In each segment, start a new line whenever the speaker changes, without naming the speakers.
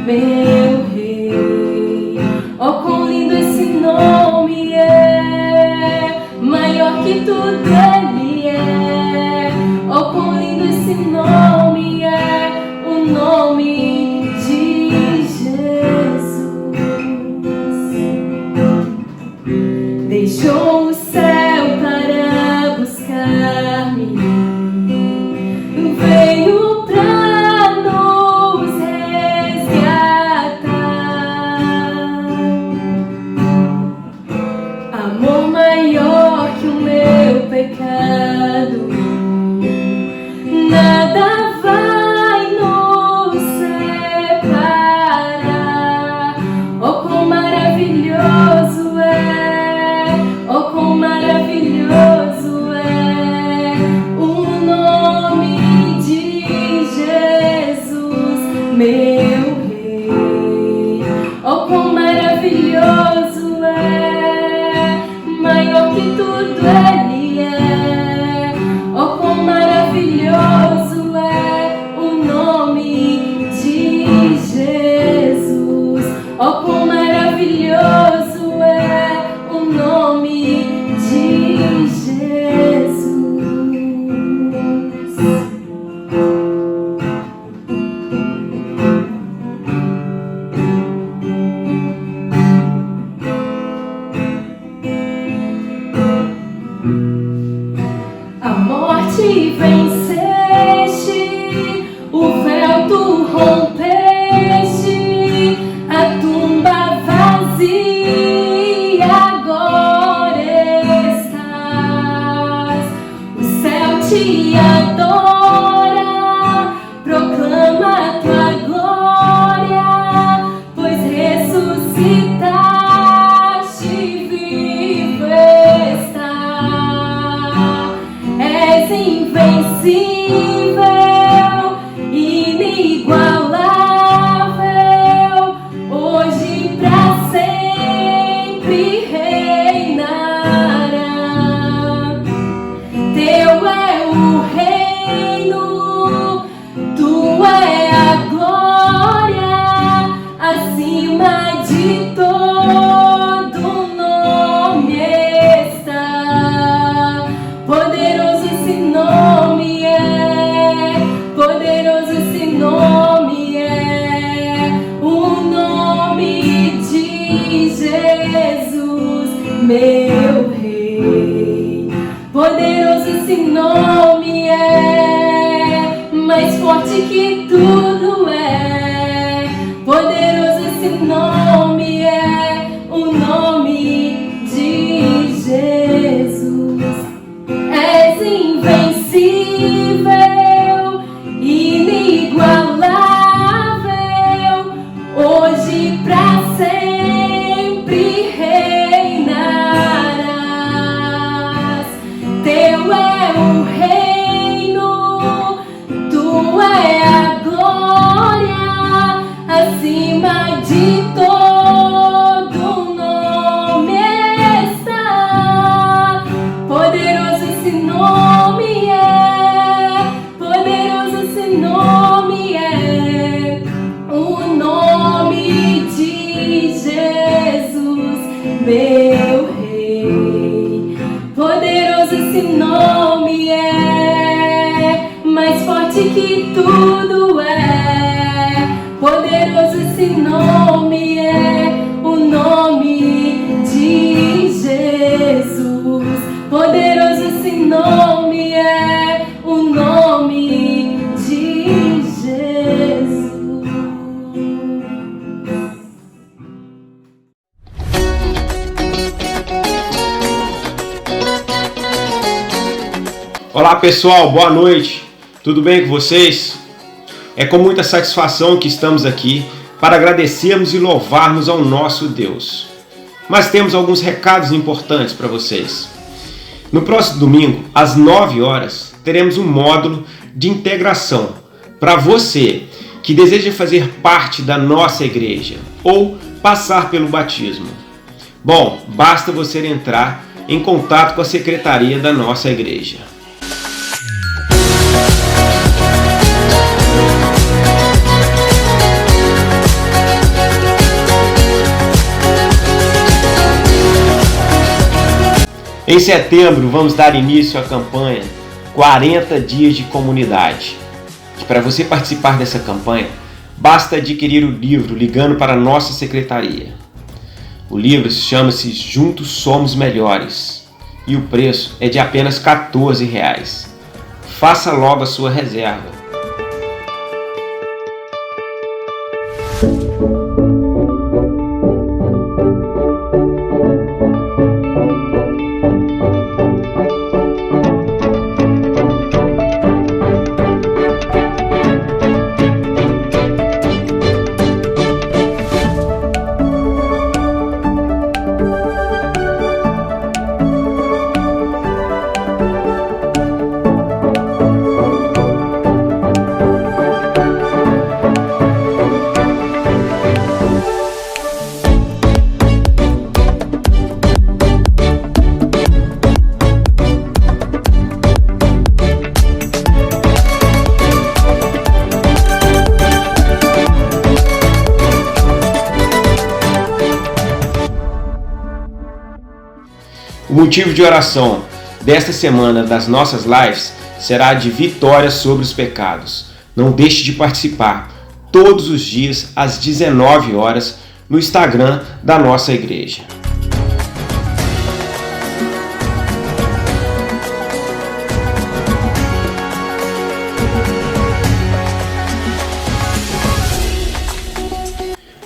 meu Rei. Oh, quão lindo esse nome é! que tudo Ele é. Oh, quão lindo esse nome é, o nome de Jesus. Deixou o céu para buscar-me, veio pra nos resgatar. Amor maior que o meu pecado, nada vai nos separar. Oh, quão maravilhoso é, oh, quão maravilhoso é o nome de Jesus, meu Rei. Oh, quão maravilhoso é, maior que tudo Ele é. Oh, quão maravilhoso é o nome de Jesus. Oh, quão maravilhoso é o nome de Jesus. A morte venceste, o véu tu rompeste, a tumba vazia agora estás. O céu te adora, proclama a tua glória, pois ressuscitaste, vivo está. És invencível, inigualável, hoje pra sempre reinará. Teu é o reino, tua é a glória, acima de todo nome está. Poderoso esse nome é, poderoso esse nome é, o nome de Jesus, meu Rei. Poderoso esse nome é, mais forte que tudo é. Poderoso esse nome é, o nome de Jesus. És invencível, inigualável, hoje pra sempre reinarás. Teu é o reino, tua é a glória, acima de todo nome está. Poderoso esse nome é, poderoso esse nome é, o nome de Jesus, meu Rei. Poderoso esse nome é, mais forte que tudo é. Poderoso esse nome é, o nome de Jesus. Poderoso esse nome é, o nome de Jesus.
Olá pessoal, boa noite, tudo bem com vocês? É com muita satisfação que estamos aqui para agradecermos e louvarmos ao nosso Deus. Mas temos alguns recados importantes para vocês. No próximo domingo, às 9 horas, teremos um módulo de integração para você que deseja fazer parte da nossa igreja ou passar pelo batismo. Bom, basta você entrar em contato com a secretaria da nossa igreja. Em setembro, vamos dar início à campanha 40 Dias de Comunidade. E para você participar dessa campanha, basta adquirir o livro ligando para a nossa secretaria. O livro chama-se Juntos Somos Melhores e o preço é de apenas R$14. Faça logo a sua reserva. O motivo de oração desta semana das nossas lives será de vitória sobre os pecados. Não deixe de participar todos os dias às 19 horas no Instagram da nossa igreja.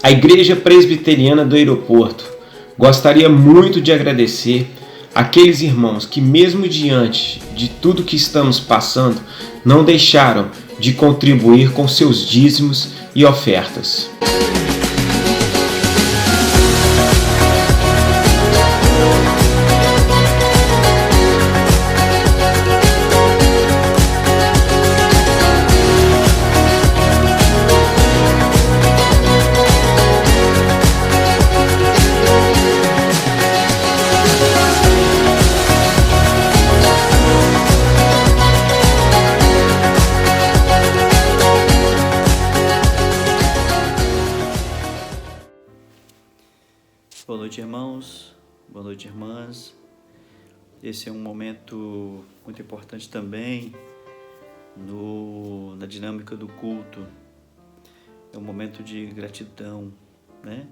A Igreja Presbiteriana do Aeroporto gostaria muito de agradecer aqueles irmãos que, mesmo diante de tudo que estamos passando, não deixaram de contribuir com seus dízimos e ofertas.
Boa noite, irmãos. Boa noite, irmãs. Esse é um momento muito importante também na dinâmica do culto. É um momento de gratidão, né?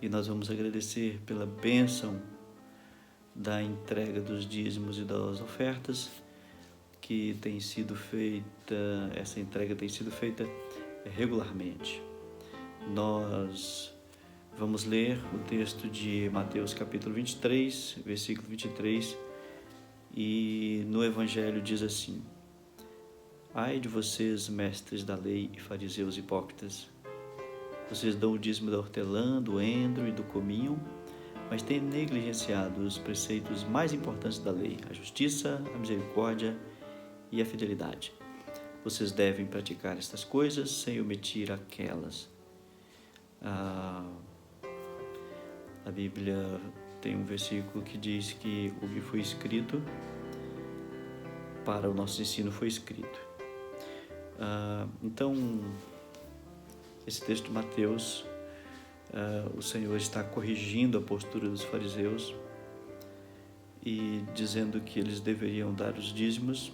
E nós vamos agradecer pela bênção da entrega dos dízimos e das ofertas que tem sido feita. Essa entrega tem sido feita regularmente. Nós vamos ler o texto de Mateus capítulo 23, versículo 23, e no Evangelho diz assim: Ai de vocês, mestres da lei e fariseus hipócritas, vocês dão o dízimo da hortelã, do endro e do cominho, mas têm negligenciado os preceitos mais importantes da lei, a justiça, a misericórdia e a fidelidade. Vocês devem praticar estas coisas sem omitir aquelas. A Bíblia tem um versículo que diz que o que foi escrito para o nosso ensino foi escrito. Então, esse texto de Mateus, o Senhor está corrigindo a postura dos fariseus e dizendo que eles deveriam dar os dízimos,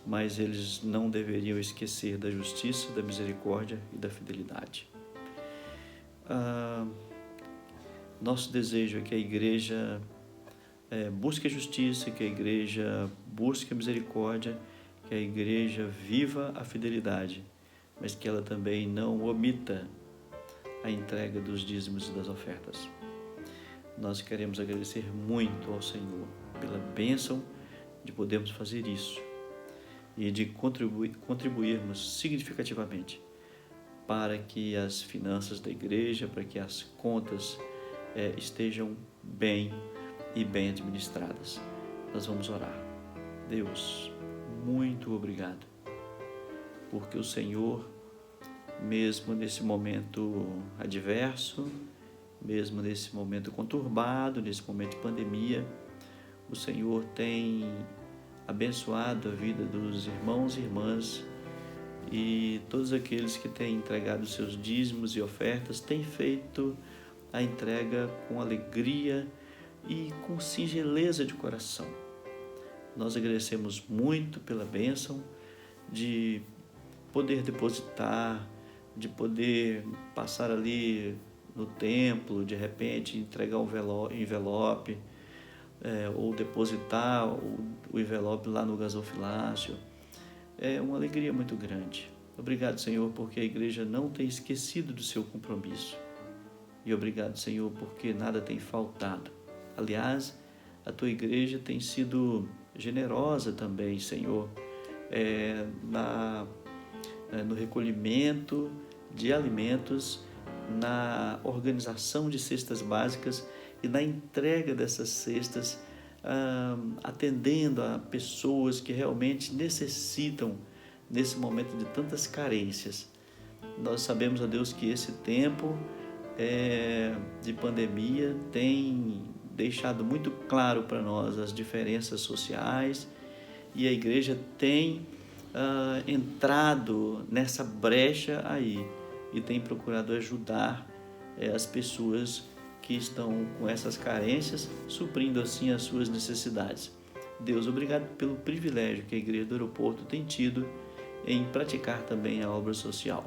mas eles não deveriam esquecer da justiça, da misericórdia e da fidelidade. Nosso desejo é que a igreja busque a justiça, que a igreja busque a misericórdia, que a igreja viva a fidelidade, mas que ela também não omita a entrega dos dízimos e das ofertas. Nós queremos agradecer muito ao Senhor pela bênção de podermos fazer isso e de contribuirmos significativamente para que as finanças da igreja, para que as contas estejam bem e bem administradas. Nós vamos orar. Deus, muito obrigado, porque o Senhor, mesmo nesse momento adverso, mesmo nesse momento conturbado, nesse momento de pandemia, o Senhor tem abençoado a vida dos irmãos e irmãs, e todos aqueles que têm entregado seus dízimos e ofertas têm feito a entrega com alegria e com singeleza de coração. Nós agradecemos muito pela bênção de poder depositar, de poder passar ali no templo, de repente entregar um envelope, ou depositar o envelope lá no gasofilácio. É uma alegria muito grande. Obrigado, Senhor, porque a igreja não tem esquecido do seu compromisso. E obrigado, Senhor, porque nada tem faltado. Aliás, a tua igreja tem sido generosa também, Senhor, no recolhimento de alimentos, na organização de cestas básicas e na entrega dessas cestas, atendendo a pessoas que realmente necessitam nesse momento de tantas carências. Nós sabemos, ó Deus, que esse tempo de pandemia tem deixado muito claro para nós as diferenças sociais, e a igreja tem entrado nessa brecha aí e tem procurado ajudar as pessoas que estão com essas carências, suprindo assim as suas necessidades. Deus, obrigado pelo privilégio que a Igreja do Aeroporto tem tido em praticar também a obra social.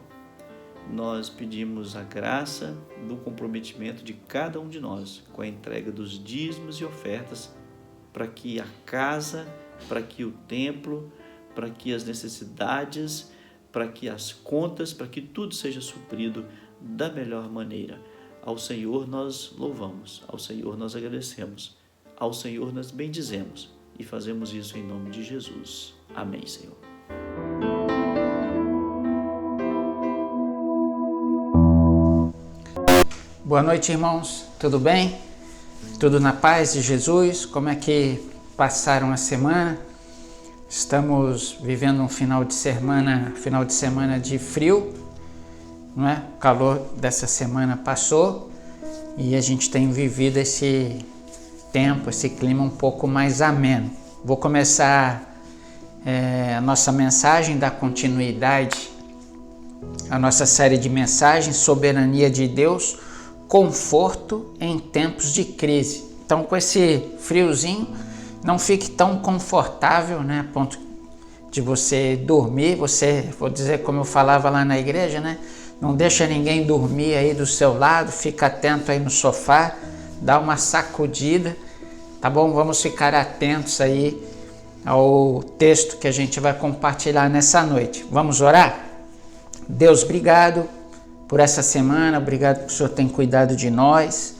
Nós pedimos a graça do comprometimento de cada um de nós com a entrega dos dízimos e ofertas, para que a casa, para que o templo, para que as necessidades, para que as contas, para que tudo seja suprido da melhor maneira. Ao Senhor nós louvamos, ao Senhor nós agradecemos, ao Senhor nós bendizemos e fazemos isso em nome de Jesus. Amém, Senhor.
Boa noite, irmãos. Tudo bem? Tudo na paz de Jesus? Como é que passaram a semana? Estamos vivendo um final de semana de frio, não é? O calor dessa semana passou e a gente tem vivido esse tempo, esse clima um pouco mais ameno. Vou começar a nossa mensagem, dar continuidade à nossa série de mensagens, Soberania de Deus, conforto em tempos de crise. Então, com esse friozinho, não fique tão confortável, né, a ponto de você dormir. Vou dizer como eu falava lá na igreja, né? Não deixa ninguém dormir aí do seu lado, fica atento aí no sofá, dá uma sacudida, tá bom? Vamos ficar atentos aí ao texto que a gente vai compartilhar nessa noite. Vamos orar? Deus, obrigado por essa semana, obrigado porque o Senhor tem cuidado de nós,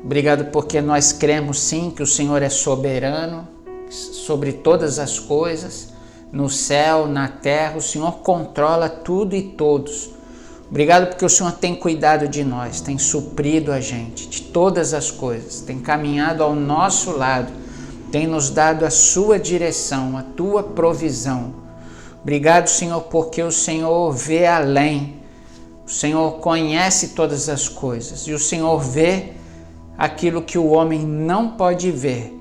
obrigado porque nós cremos sim que o Senhor é soberano sobre todas as coisas, no céu, na terra, o Senhor controla tudo e todos. Obrigado porque o Senhor tem cuidado de nós, tem suprido a gente de todas as coisas, tem caminhado ao nosso lado, tem nos dado a sua direção, a tua provisão. Obrigado, Senhor, porque o Senhor vê além, o Senhor conhece todas as coisas e o Senhor vê aquilo que o homem não pode ver.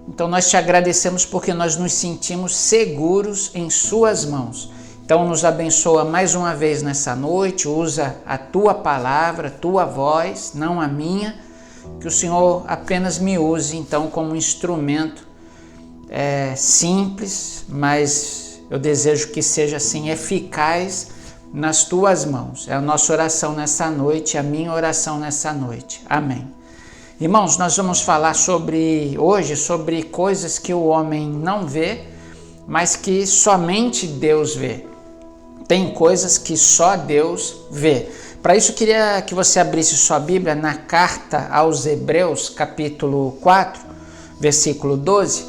Então nós te agradecemos porque nós nos sentimos seguros em suas mãos. Então nos abençoa mais uma vez nessa noite, usa a tua palavra, a tua voz, não a minha, que o Senhor apenas me use então como instrumento simples, mas eu desejo que seja assim eficaz nas tuas mãos. É a nossa oração nessa noite, a minha oração nessa noite. Amém. Irmãos, nós vamos falar hoje sobre coisas que o homem não vê, mas que somente Deus vê. Tem coisas que só Deus vê. Para isso, eu queria que você abrisse sua Bíblia na carta aos Hebreus, capítulo 4, versículo 12.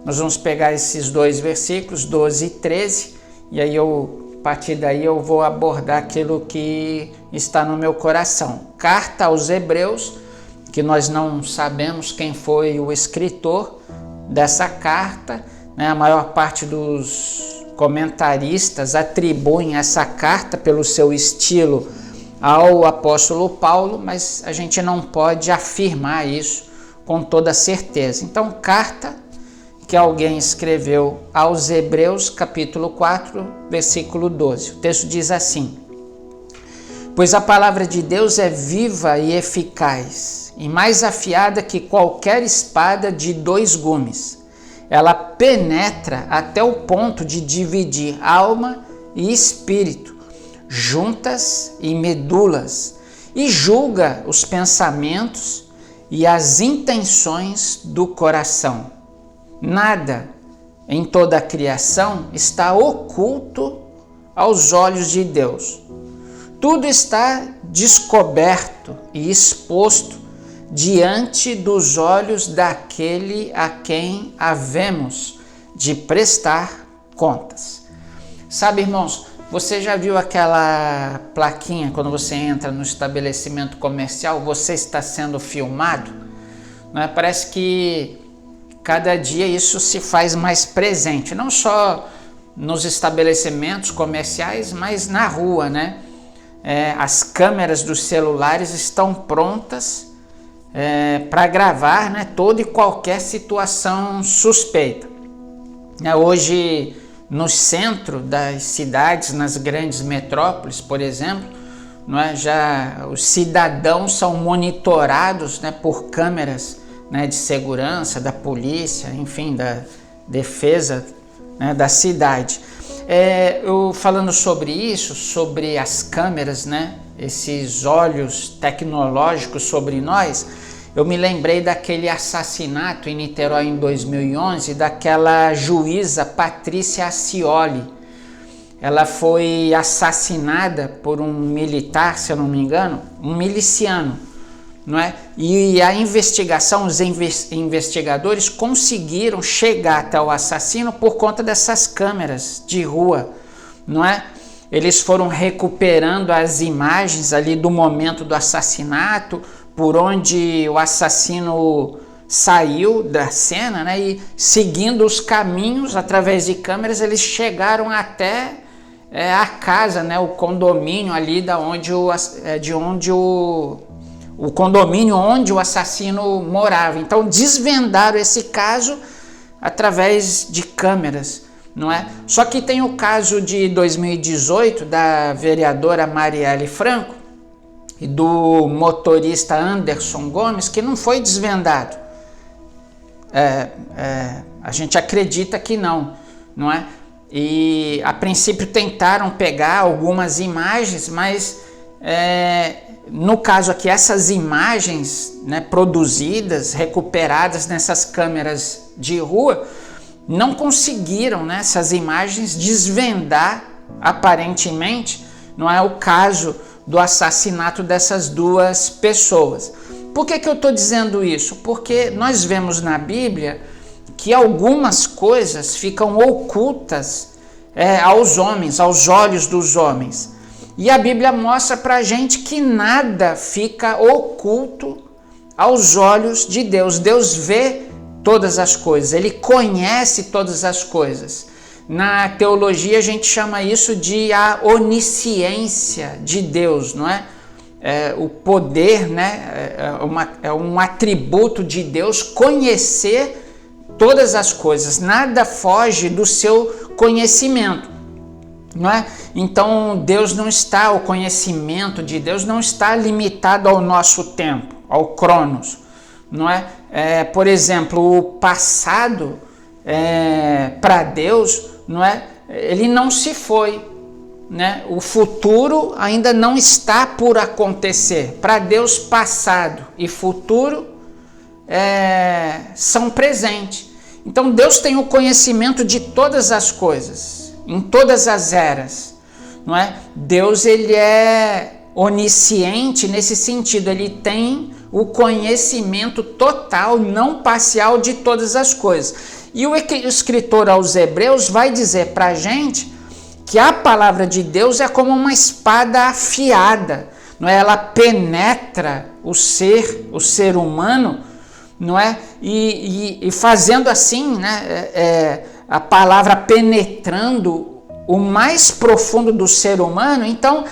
Nós vamos pegar esses dois versículos, 12 e 13, e aí a partir daí eu vou abordar aquilo que está no meu coração. Carta aos Hebreus, que nós não sabemos quem foi o escritor dessa carta, né? A maior parte dos comentaristas atribuem essa carta pelo seu estilo ao apóstolo Paulo, mas a gente não pode afirmar isso com toda certeza. Então, carta que alguém escreveu aos Hebreus, capítulo 4, versículo 12. O texto diz assim: Pois a palavra de Deus é viva e eficaz, e mais afiada que qualquer espada de 2 gumes. Ela penetra até o ponto de dividir alma e espírito, juntas e medulas, e julga os pensamentos e as intenções do coração. Nada em toda a criação está oculto aos olhos de Deus. Tudo está descoberto e exposto diante dos olhos daquele a quem havemos de prestar contas. Sabe, irmãos, você já viu aquela plaquinha quando você entra no estabelecimento comercial, você está sendo filmado? Não é? Parece que cada dia isso se faz mais presente, não só nos estabelecimentos comerciais, mas na rua, né? As câmeras dos celulares estão prontas para gravar, né, toda e qualquer situação suspeita. Hoje, no centro das cidades, nas grandes metrópoles, por exemplo, não é, já os cidadãos são monitorados, né, por câmeras, né, de segurança, da polícia, enfim, da defesa, né, da cidade. Eu falando sobre isso, sobre as câmeras, né, esses olhos tecnológicos sobre nós, eu me lembrei daquele assassinato em Niterói em 2011, daquela juíza Patrícia Acioli. Ela foi assassinada por um militar, se eu não me engano, um miliciano, não é? E a investigação, os investigadores conseguiram chegar até o assassino por conta dessas câmeras de rua, não é? Eles foram recuperando as imagens ali do momento do assassinato, por onde o assassino saiu da cena, né? E seguindo os caminhos através de câmeras, eles chegaram até a casa, né? O condomínio ali o condomínio onde o assassino morava. Então desvendaram esse caso através de câmeras, não é? Só que tem o caso de 2018 da vereadora Marielle Franco e do motorista Anderson Gomes, que não foi desvendado. A gente acredita que não é? E a princípio tentaram pegar algumas imagens, mas no caso aqui, essas imagens, né, produzidas, recuperadas nessas câmeras de rua, não conseguiram, né, essas imagens desvendar aparentemente, não é, o caso do assassinato dessas 2 pessoas. Por que eu estou dizendo isso? Porque nós vemos na Bíblia que algumas coisas ficam ocultas aos homens, aos olhos dos homens. E a Bíblia mostra para a gente que nada fica oculto aos olhos de Deus. Deus vê todas as coisas, Ele conhece todas as coisas. Na teologia a gente chama isso de a onisciência de Deus, não é? O poder, né? É um atributo de Deus conhecer todas as coisas, nada foge do seu conhecimento. Não é? Então o conhecimento de Deus não está limitado ao nosso tempo, ao Cronos, não é? Por exemplo, o passado para Deus, não é? Ele não se foi, né? O futuro ainda não está por acontecer. Para Deus, passado e futuro são presentes. Então Deus tem o conhecimento de todas as coisas, em todas as eras, não é? Deus, ele é onisciente nesse sentido, ele tem o conhecimento total, não parcial de todas as coisas. E o escritor aos Hebreus vai dizer para a gente que a palavra de Deus é como uma espada afiada, não é? Ela penetra o ser humano, não é? E fazendo assim, né? A palavra penetrando o mais profundo do ser humano. Então,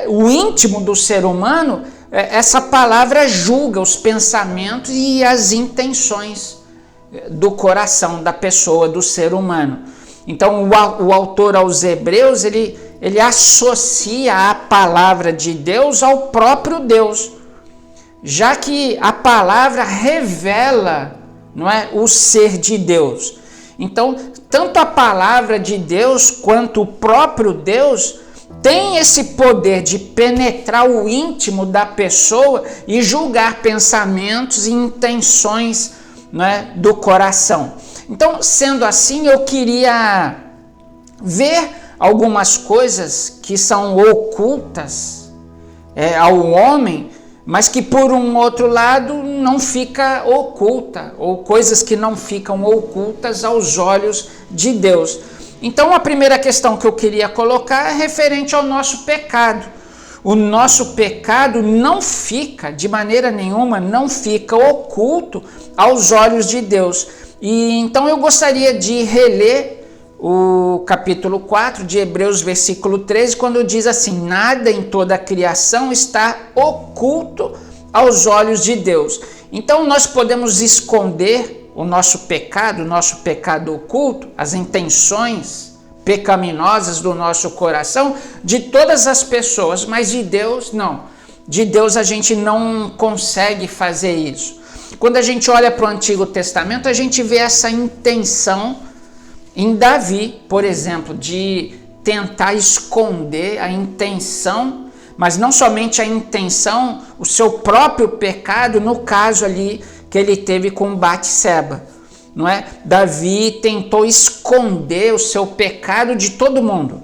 o íntimo do ser humano, essa palavra julga os pensamentos e as intenções do coração da pessoa, do ser humano. Então, o autor aos Hebreus, ele ele associa a palavra de Deus ao próprio Deus, já que a palavra revela, não é, o ser de Deus. Então, tanto a palavra de Deus quanto o próprio Deus tem esse poder de penetrar o íntimo da pessoa e julgar pensamentos e intenções, não é, do coração. Então, sendo assim, eu queria ver algumas coisas que são ocultas ao homem, mas que por um outro lado não fica oculta, ou coisas que não ficam ocultas aos olhos de Deus. Então a primeira questão que eu queria colocar é referente ao nosso pecado. O nosso pecado não fica, de maneira nenhuma, não fica oculto aos olhos de Deus. E então eu gostaria de reler o capítulo 4 de Hebreus, versículo 13, quando diz assim: nada em toda a criação está oculto aos olhos de Deus. Então nós podemos esconder o nosso pecado oculto, as intenções pecaminosas do nosso coração de todas as pessoas, mas de Deus não. De Deus a gente não consegue fazer isso. Quando a gente olha para o Antigo Testamento, a gente vê essa intenção em Davi, por exemplo, de tentar esconder a intenção, mas não somente a intenção, o seu próprio pecado, no caso ali que ele teve com Batseba, não é? Davi tentou esconder o seu pecado de todo mundo,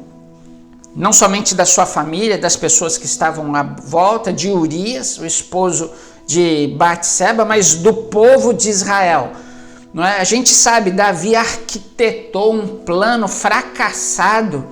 não somente da sua família, das pessoas que estavam à volta, de Urias, o esposo de Batseba, mas do povo de Israel. Não é? A gente sabe, Davi arquitetou um plano fracassado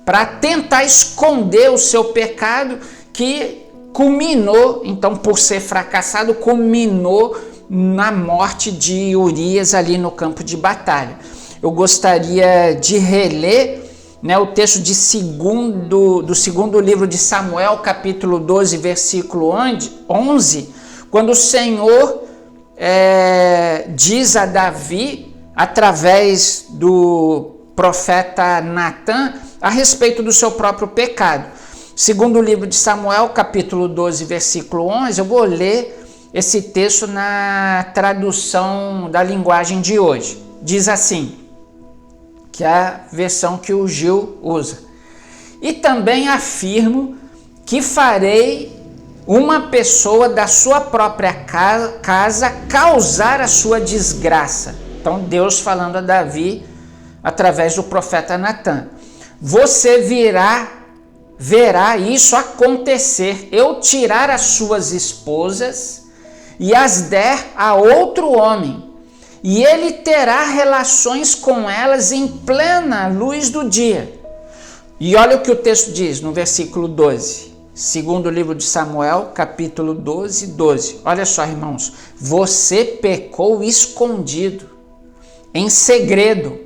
para tentar esconder o seu pecado, que culminou, então, por ser fracassado, culminou na morte de Urias ali no campo de batalha. Eu gostaria de reler, né, o texto do segundo livro de Samuel, capítulo 12, versículo 11, quando o Senhor diz a Davi, através do profeta Natã, a respeito do seu próprio pecado. Segundo o livro de Samuel, capítulo 12, versículo 11, eu vou ler esse texto na tradução da linguagem de hoje. Diz assim, que é a versão que o Gil usa: e também afirmo que farei uma pessoa da sua própria casa causar a sua desgraça. Então Deus falando a Davi através do profeta Natã: você verá isso acontecer, eu tirar as suas esposas e as der a outro homem, e ele terá relações com elas em plena luz do dia. E olha o que o texto diz no versículo 12. Segundo livro de Samuel, capítulo 12, 12. Olha só, irmãos. Você pecou escondido, em segredo,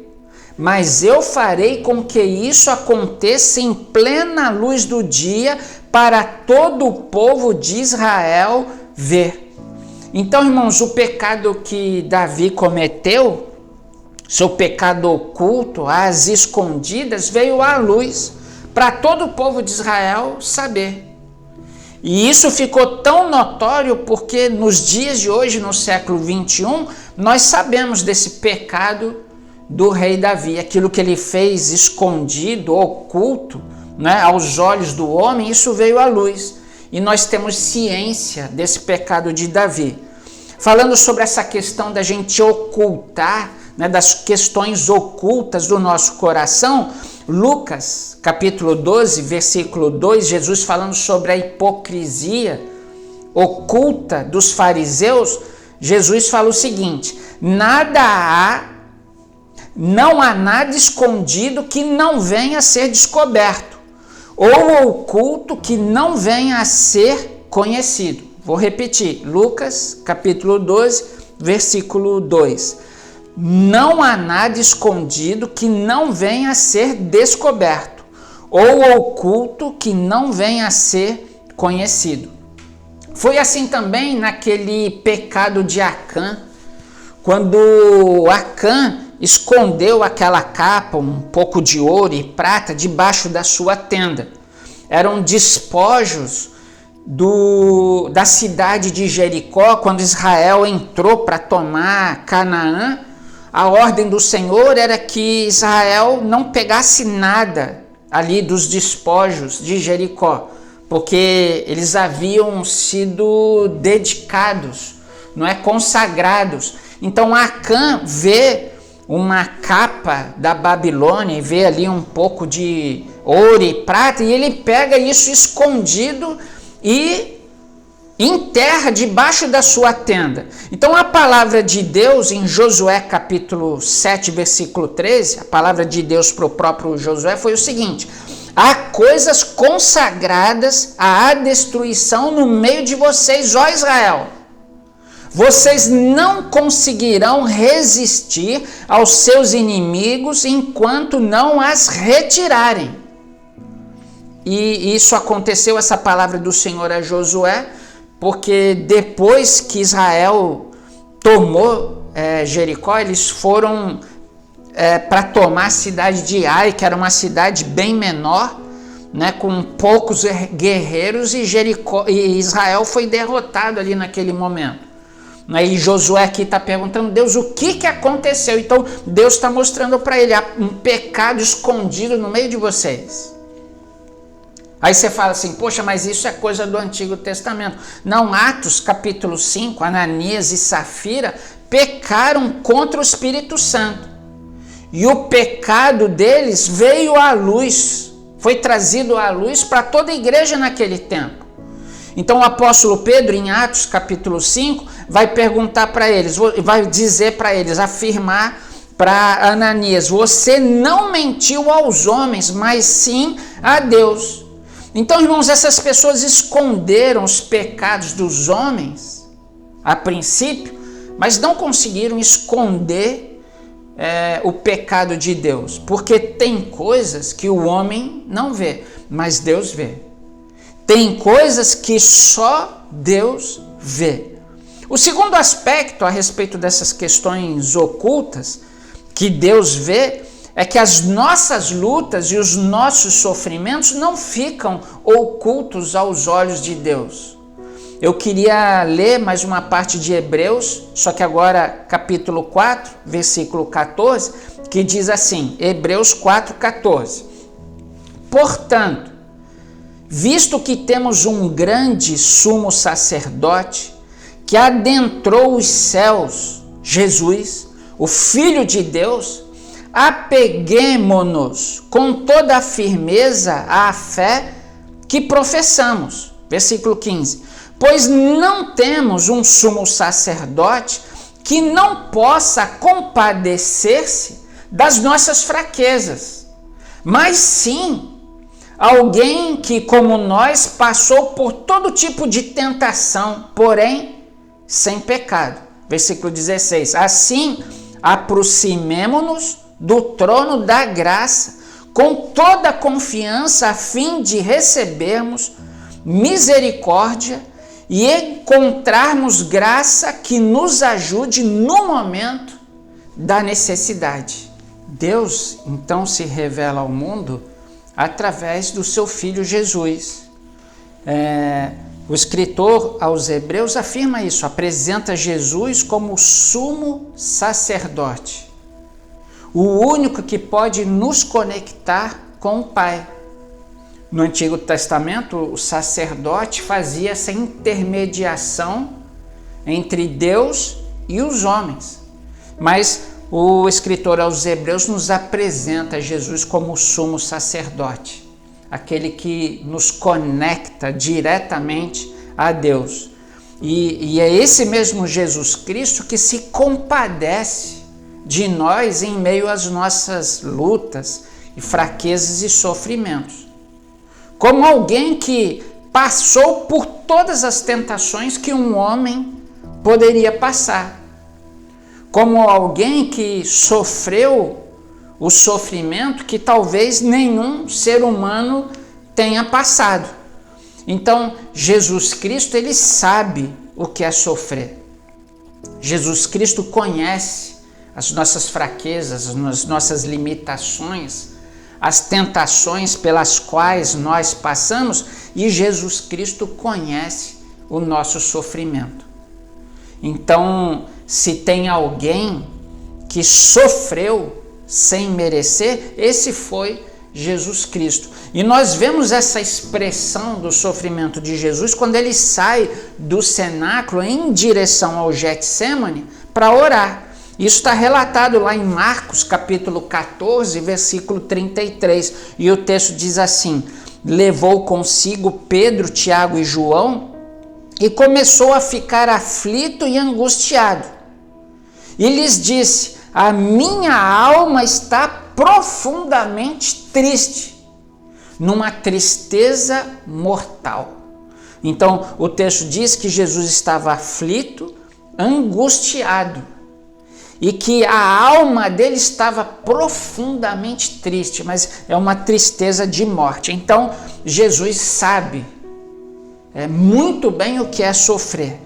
mas eu farei com que isso aconteça em plena luz do dia, para todo o povo de Israel ver. Então, irmãos, o pecado que Davi cometeu, seu pecado oculto, às escondidas, veio à luz para todo o povo de Israel saber. E isso ficou tão notório porque nos dias de hoje, no século 21, nós sabemos desse pecado do rei Davi, aquilo que ele fez escondido, oculto, né, aos olhos do homem, isso veio à luz. E nós temos ciência desse pecado de Davi. Falando sobre essa questão da gente ocultar, né, das questões ocultas do nosso coração, Lucas, capítulo 12, versículo 2, Jesus falando sobre a hipocrisia oculta dos fariseus, Jesus fala o seguinte: não há nada escondido que não venha a ser descoberto, ou oculto que não venha a ser conhecido. Vou repetir, Lucas, capítulo 12, versículo 2. Não há nada escondido que não venha a ser descoberto, ou oculto que não venha a ser conhecido. Foi assim também naquele pecado de Acã, quando Acã escondeu aquela capa, um pouco de ouro e prata, debaixo da sua tenda. Eram despojos da cidade de Jericó. Quando Israel entrou para tomar Canaã, a ordem do Senhor era que Israel não pegasse nada ali dos despojos de Jericó, porque eles haviam sido dedicados, não é, consagrados. Então Acã vê uma capa da Babilônia e vê ali um pouco de ouro e prata, e ele pega isso escondido e enterra debaixo da sua tenda. Então a palavra de Deus em Josué capítulo 7, versículo 13, a palavra de Deus para o próprio Josué foi o seguinte: há coisas consagradas à destruição no meio de vocês, ó Israel. Vocês não conseguirão resistir aos seus inimigos enquanto não as retirarem. E isso aconteceu, essa palavra do Senhor a Josué, porque depois que Israel tomou Jericó, eles foram para tomar a cidade de Ai, que era uma cidade bem menor, né, com poucos guerreiros, e Israel foi derrotado ali naquele momento. E Josué aqui está perguntando: Deus, o que aconteceu? Então Deus está mostrando para ele um pecado escondido no meio de vocês. Aí você fala assim: poxa, mas isso é coisa do Antigo Testamento. Não, Atos capítulo 5, Ananias e Safira pecaram contra o Espírito Santo. E o pecado deles veio à luz, foi trazido à luz para toda a igreja naquele tempo. Então o apóstolo Pedro, em Atos capítulo 5, vai perguntar para eles, vai dizer para eles, afirmar para Ananias: você não mentiu aos homens, mas sim a Deus. Então, irmãos, essas pessoas esconderam os pecados dos homens a princípio, mas não conseguiram esconder o pecado de Deus, porque tem coisas que o homem não vê, mas Deus vê. Tem coisas que só Deus vê. O segundo aspecto a respeito dessas questões ocultas que Deus vê é que as nossas lutas e os nossos sofrimentos não ficam ocultos aos olhos de Deus. Eu queria ler mais uma parte de Hebreus, só que agora capítulo 4, versículo 14, que diz assim, Hebreus 4, 14. Portanto, visto que temos um grande sumo sacerdote que adentrou os céus, Jesus, o Filho de Deus, apeguemo-nos com toda a firmeza à fé que professamos. Versículo 15. Pois não temos um sumo sacerdote que não possa compadecer-se das nossas fraquezas, mas sim alguém que, como nós, passou por todo tipo de tentação, porém sem pecado. Versículo 16. Assim, aproximemo-nos do trono da graça com toda a confiança, a fim de recebermos misericórdia e encontrarmos graça que nos ajude no momento da necessidade. Deus, então, se revela ao mundo através do seu Filho Jesus. O escritor aos Hebreus afirma isso, apresenta Jesus como sumo sacerdote, o único que pode nos conectar com o Pai. No Antigo Testamento, o sacerdote fazia essa intermediação entre Deus e os homens, mas o escritor aos Hebreus nos apresenta Jesus como sumo sacerdote, aquele que nos conecta diretamente a Deus. E é esse mesmo Jesus Cristo que se compadece de nós em meio às nossas lutas e fraquezas e sofrimentos. Como alguém que passou por todas as tentações que um homem poderia passar. Como alguém que sofreu o sofrimento que talvez nenhum ser humano tenha passado. Então, Jesus Cristo, ele sabe o que é sofrer. Jesus Cristo conhece as nossas fraquezas, as nossas limitações, as tentações pelas quais nós passamos, e Jesus Cristo conhece o nosso sofrimento. Então, se tem alguém que sofreu sem merecer, esse foi Jesus Cristo. E nós vemos essa expressão do sofrimento de Jesus quando ele sai do cenáculo em direção ao Getsêmani para orar. Isso está relatado lá em Marcos, capítulo 14, versículo 33. E o texto diz assim: levou consigo Pedro, Tiago e João e começou a ficar aflito e angustiado. E lhes disse: a minha alma está profundamente triste, numa tristeza mortal. Então, o texto diz que Jesus estava aflito, angustiado, e que a alma dele estava profundamente triste, mas é uma tristeza de morte. Então, Jesus sabe muito bem o que é sofrer.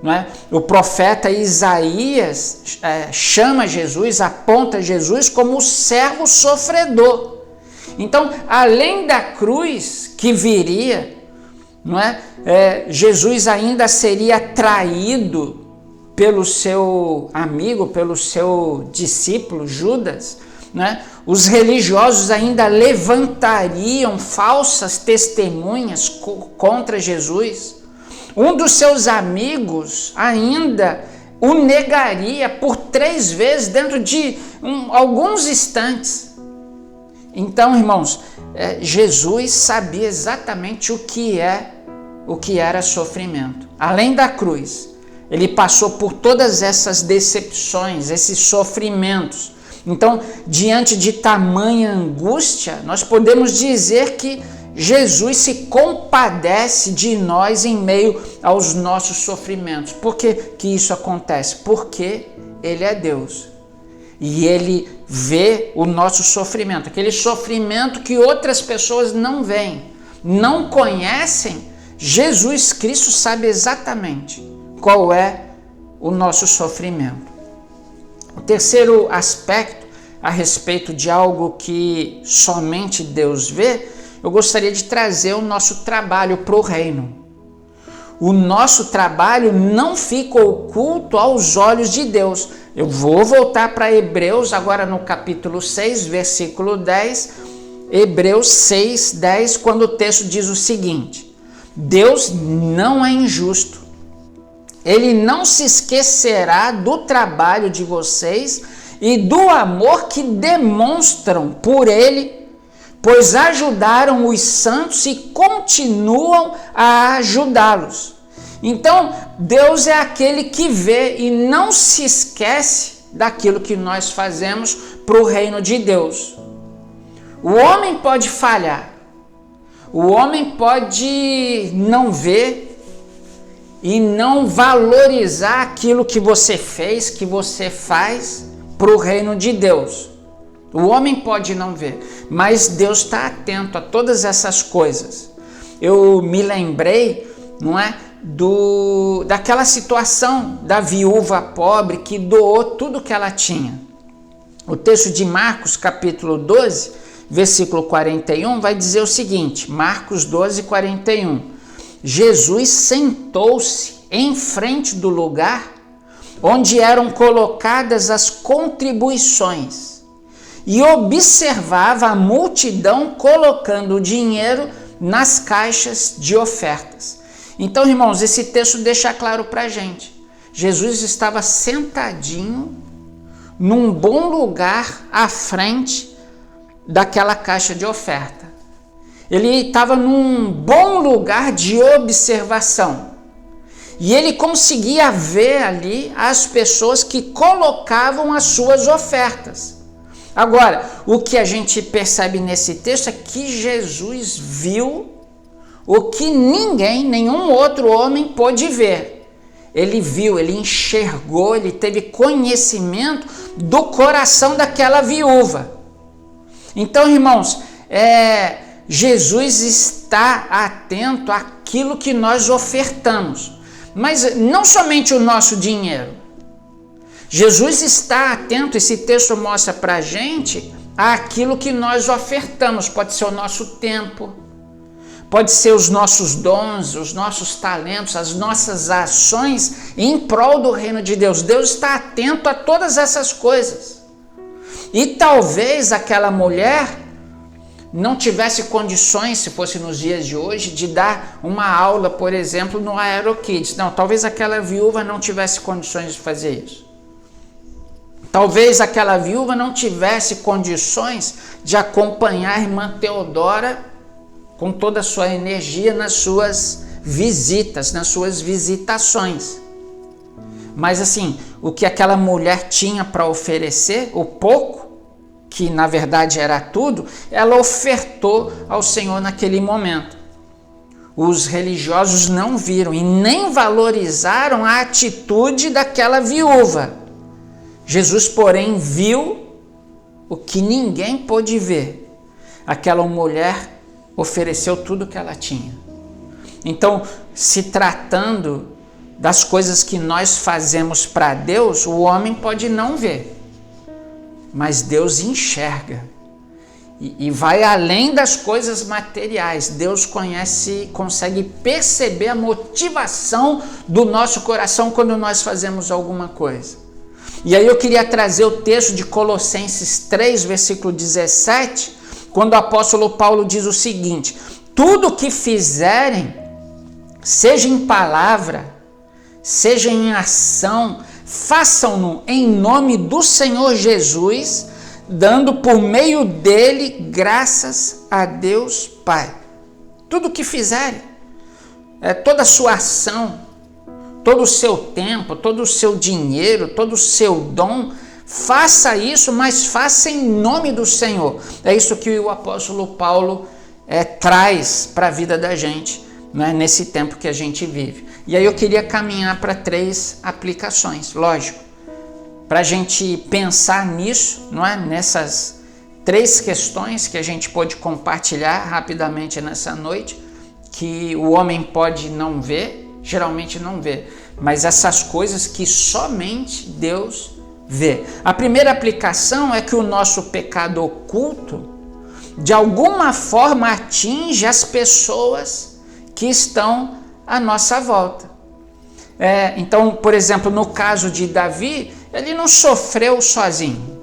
Não é? O profeta Isaías chama Jesus, aponta Jesus como o servo sofredor. Então, além da cruz que viria, não é? Jesus ainda seria traído pelo seu amigo, pelo seu discípulo Judas, né? Os religiosos ainda levantariam falsas testemunhas contra Jesus. Um dos seus amigos ainda o negaria por 3 vezes dentro de alguns instantes. Então, irmãos, Jesus sabia exatamente o que era sofrimento. Além da cruz, ele passou por todas essas decepções, esses sofrimentos. Então, diante de tamanha angústia, nós podemos dizer que Jesus se compadece de nós em meio aos nossos sofrimentos. Por que isso acontece? Porque Ele é Deus. E Ele vê o nosso sofrimento, aquele sofrimento que outras pessoas não veem, não conhecem. Jesus Cristo sabe exatamente qual é o nosso sofrimento. O terceiro aspecto a respeito de algo que somente Deus vê, eu gostaria de trazer o nosso trabalho para o reino. O nosso trabalho não fica oculto aos olhos de Deus. Eu vou voltar para Hebreus, agora no capítulo 6, versículo 10. Hebreus 6, 10, quando o texto diz o seguinte: Deus não é injusto. Ele não se esquecerá do trabalho de vocês e do amor que demonstram por Ele, pois ajudaram os santos e continuam a ajudá-los. Então, Deus é aquele que vê e não se esquece daquilo que nós fazemos para o reino de Deus. O homem pode falhar, o homem pode não ver e não valorizar aquilo que você fez, que você faz para o reino de Deus. O homem pode não ver, mas Deus está atento a todas essas coisas. Eu me lembrei, não é, daquela situação da viúva pobre que doou tudo que ela tinha. O texto de Marcos, capítulo 12, versículo 41, vai dizer o seguinte, Marcos 12, 41. Jesus sentou-se em frente do lugar onde eram colocadas as contribuições e observava a multidão colocando o dinheiro nas caixas de ofertas. Então, irmãos, esse texto deixa claro para a gente. Jesus estava sentadinho num bom lugar à frente daquela caixa de oferta. Ele estava num bom lugar de observação. E ele conseguia ver ali as pessoas que colocavam as suas ofertas. Agora, o que a gente percebe nesse texto é que Jesus viu o que nenhum outro homem pôde ver. Ele viu, ele enxergou, ele teve conhecimento do coração daquela viúva. Então, irmãos, Jesus está atento àquilo que nós ofertamos, mas não somente o nosso dinheiro. Jesus está atento, esse texto mostra para a gente àquilo que nós ofertamos. Pode ser o nosso tempo, pode ser os nossos dons, os nossos talentos, as nossas ações em prol do reino de Deus. Deus está atento a todas essas coisas. E talvez aquela mulher não tivesse condições, se fosse nos dias de hoje, de dar uma aula, por exemplo, no AeroKids. Não, talvez aquela viúva não tivesse condições de fazer isso. Talvez aquela viúva não tivesse condições de acompanhar a irmã Teodora com toda a sua energia nas suas visitas, nas suas visitações. Mas assim, o que aquela mulher tinha para oferecer, o pouco, que na verdade era tudo, ela ofertou ao Senhor naquele momento. Os religiosos não viram e nem valorizaram a atitude daquela viúva. Jesus, porém, viu o que ninguém pôde ver. Aquela mulher ofereceu tudo o que ela tinha. Então, se tratando das coisas que nós fazemos para Deus, o homem pode não ver, mas Deus enxerga e vai além das coisas materiais. Deus consegue perceber a motivação do nosso coração quando nós fazemos alguma coisa. E aí eu queria trazer o texto de Colossenses 3, versículo 17, quando o apóstolo Paulo diz o seguinte: tudo o que fizerem, seja em palavra, seja em ação, façam-no em nome do Senhor Jesus, dando por meio dele graças a Deus Pai. Tudo o que fizerem, toda a sua ação, todo o seu tempo, todo o seu dinheiro, todo o seu dom, faça isso, mas faça em nome do Senhor. É isso que o apóstolo Paulo traz para a vida da gente, né, nesse tempo que a gente vive. E aí eu queria caminhar para 3 aplicações, lógico, para a gente pensar nisso, não é? Nessas 3 questões que a gente pode compartilhar rapidamente nessa noite, que o homem pode não ver, geralmente não vê, mas essas coisas que somente Deus vê. A primeira aplicação é que o nosso pecado oculto, de alguma forma, atinge as pessoas que estão à nossa volta. Então, por exemplo, no caso de Davi, ele não sofreu sozinho,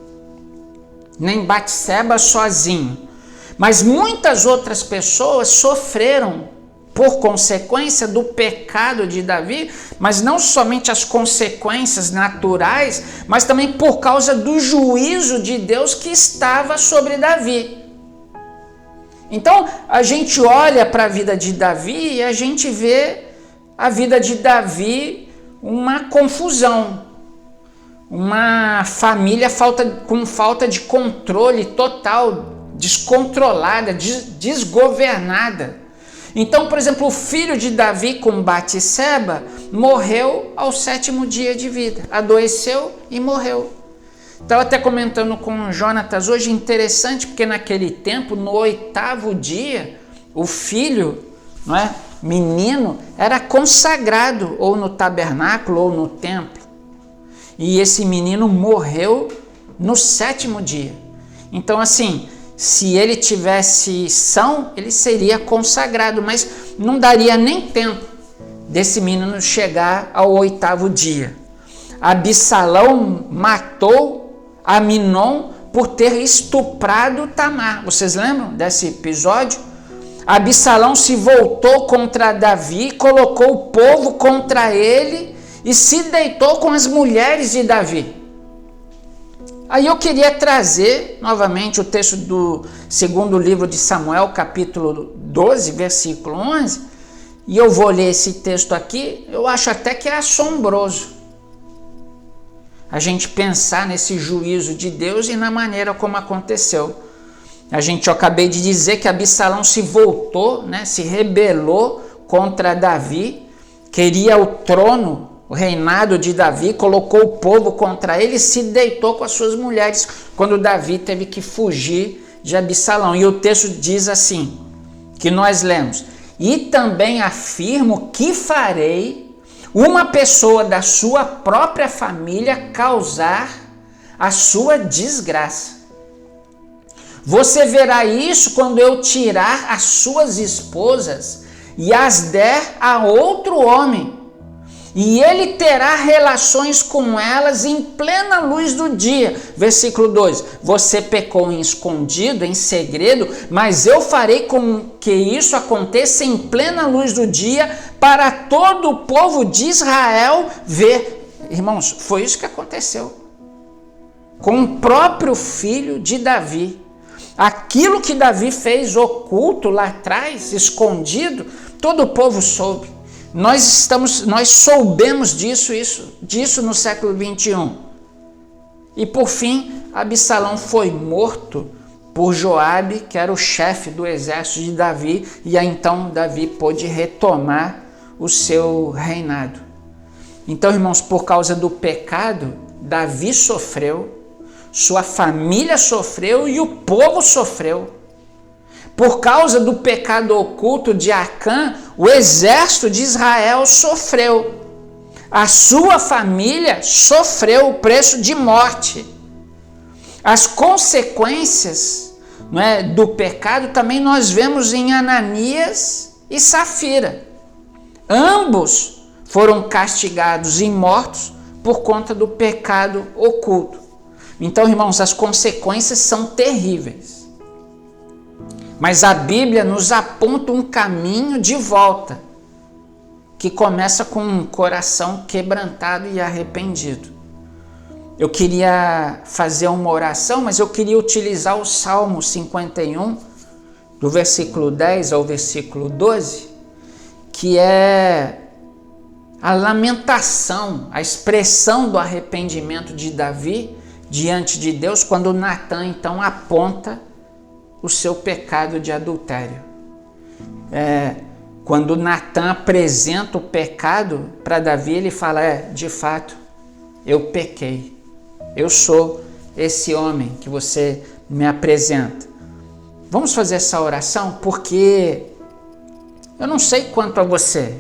nem Batseba sozinho, mas muitas outras pessoas sofreram por consequência do pecado de Davi, mas não somente as consequências naturais, mas também por causa do juízo de Deus que estava sobre Davi. Então, a gente olha para a vida de Davi e a gente vê a vida de Davi uma confusão, uma família com falta de controle total, descontrolada, desgovernada. Então, por exemplo, o filho de Davi com Batseba morreu ao 7º dia de vida, adoeceu e morreu. Estava até comentando com o Jonatas hoje, interessante, porque naquele tempo, no 8º dia, o filho, não é, menino, era consagrado ou no tabernáculo ou no templo. E esse menino morreu no 7º dia. Então, assim, se ele tivesse são, ele seria consagrado, mas não daria nem tempo desse menino chegar ao 8º dia. Absalão matou Aminon por ter estuprado Tamar. Vocês lembram desse episódio? Absalão se voltou contra Davi, colocou o povo contra ele e se deitou com as mulheres de Davi. Aí eu queria trazer novamente o texto do 2º livro de Samuel, capítulo 12, versículo 11, e eu vou ler esse texto aqui. Eu acho até que é assombroso a gente pensar nesse juízo de Deus e na maneira como aconteceu. Eu acabei de dizer que Absalão se voltou, né, se rebelou contra Davi, queria o trono, o reinado de Davi, colocou o povo contra ele e se deitou com as suas mulheres, quando Davi teve que fugir de Absalão. E o texto diz assim, que nós lemos: e também afirmo que farei uma pessoa da sua própria família causar a sua desgraça. Você verá isso quando eu tirar as suas esposas e as der a outro homem, e ele terá relações com elas em plena luz do dia. Versículo 2: você pecou em escondido, em segredo, mas eu farei com que isso aconteça em plena luz do dia, para todo o povo de Israel ver. Irmãos, foi isso que aconteceu com o próprio filho de Davi. Aquilo que Davi fez oculto lá atrás, escondido, todo o povo soube. Nós soubemos disso no século 21. E por fim, Absalão foi morto por Joabe, que era o chefe do exército de Davi, e aí então Davi pôde retomar o seu reinado. Então, irmãos, por causa do pecado, Davi sofreu, sua família sofreu e o povo sofreu. Por causa do pecado oculto de Acã, o exército de Israel sofreu. A sua família sofreu o preço de morte. As consequências, do pecado também nós vemos em Ananias e Safira. Ambos foram castigados e mortos por conta do pecado oculto. Então, irmãos, as consequências são terríveis. Mas a Bíblia nos aponta um caminho de volta, que começa com um coração quebrantado e arrependido. Eu queria fazer uma oração, mas eu queria utilizar o Salmo 51, do versículo 10 ao versículo 12, que é a lamentação, a expressão do arrependimento de Davi diante de Deus, quando Natã então aponta o seu pecado de adultério. Quando Natã apresenta o pecado para Davi, ele fala, de fato, eu pequei. Eu sou esse homem que você me apresenta. Vamos fazer essa oração, porque eu não sei quanto a você.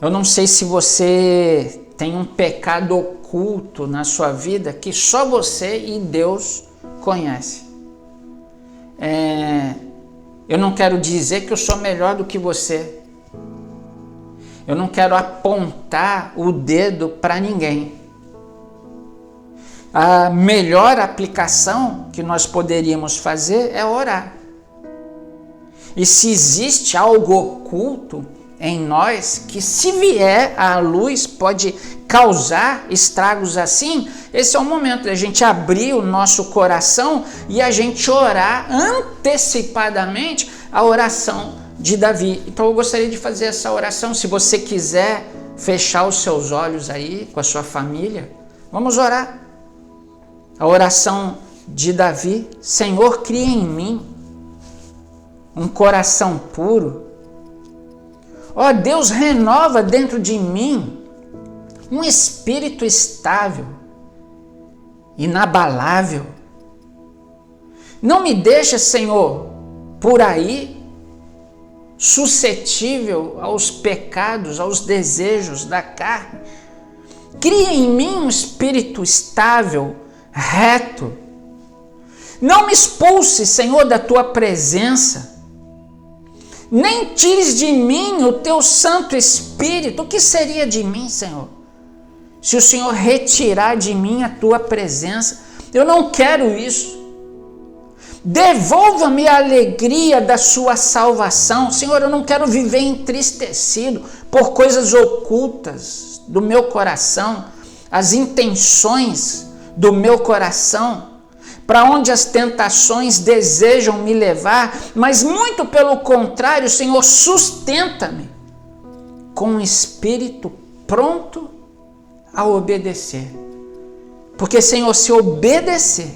Eu não sei se você tem um pecado oculto na sua vida que só você e Deus conhecem. Eu não quero dizer que eu sou melhor do que você. Eu não quero apontar o dedo para ninguém. A melhor aplicação que nós poderíamos fazer é orar. E se existe algo oculto em nós, que se vier à luz pode causar estragos assim, esse é o momento da gente abrir o nosso coração e a gente orar antecipadamente a oração de Davi. Então eu gostaria de fazer essa oração. Se você quiser fechar os seus olhos aí com a sua família, vamos orar. A oração de Davi: Senhor, cria em mim um coração puro. Ó Deus, renova dentro de mim um espírito estável, inabalável. Não me deixa, Senhor, por aí, suscetível aos pecados, aos desejos da carne. Cria em mim um espírito estável, reto. Não me expulse, Senhor, da tua presença. Nem tires de mim o teu Santo Espírito. O que seria de mim, Senhor, se o Senhor retirar de mim a tua presença? Eu não quero isso. Devolva-me a alegria da sua salvação. Senhor, eu não quero viver entristecido por coisas ocultas do meu coração, as intenções do meu coração, para onde as tentações desejam me levar, mas muito pelo contrário, Senhor, sustenta-me com um espírito pronto a obedecer. Porque, Senhor, se obedecer,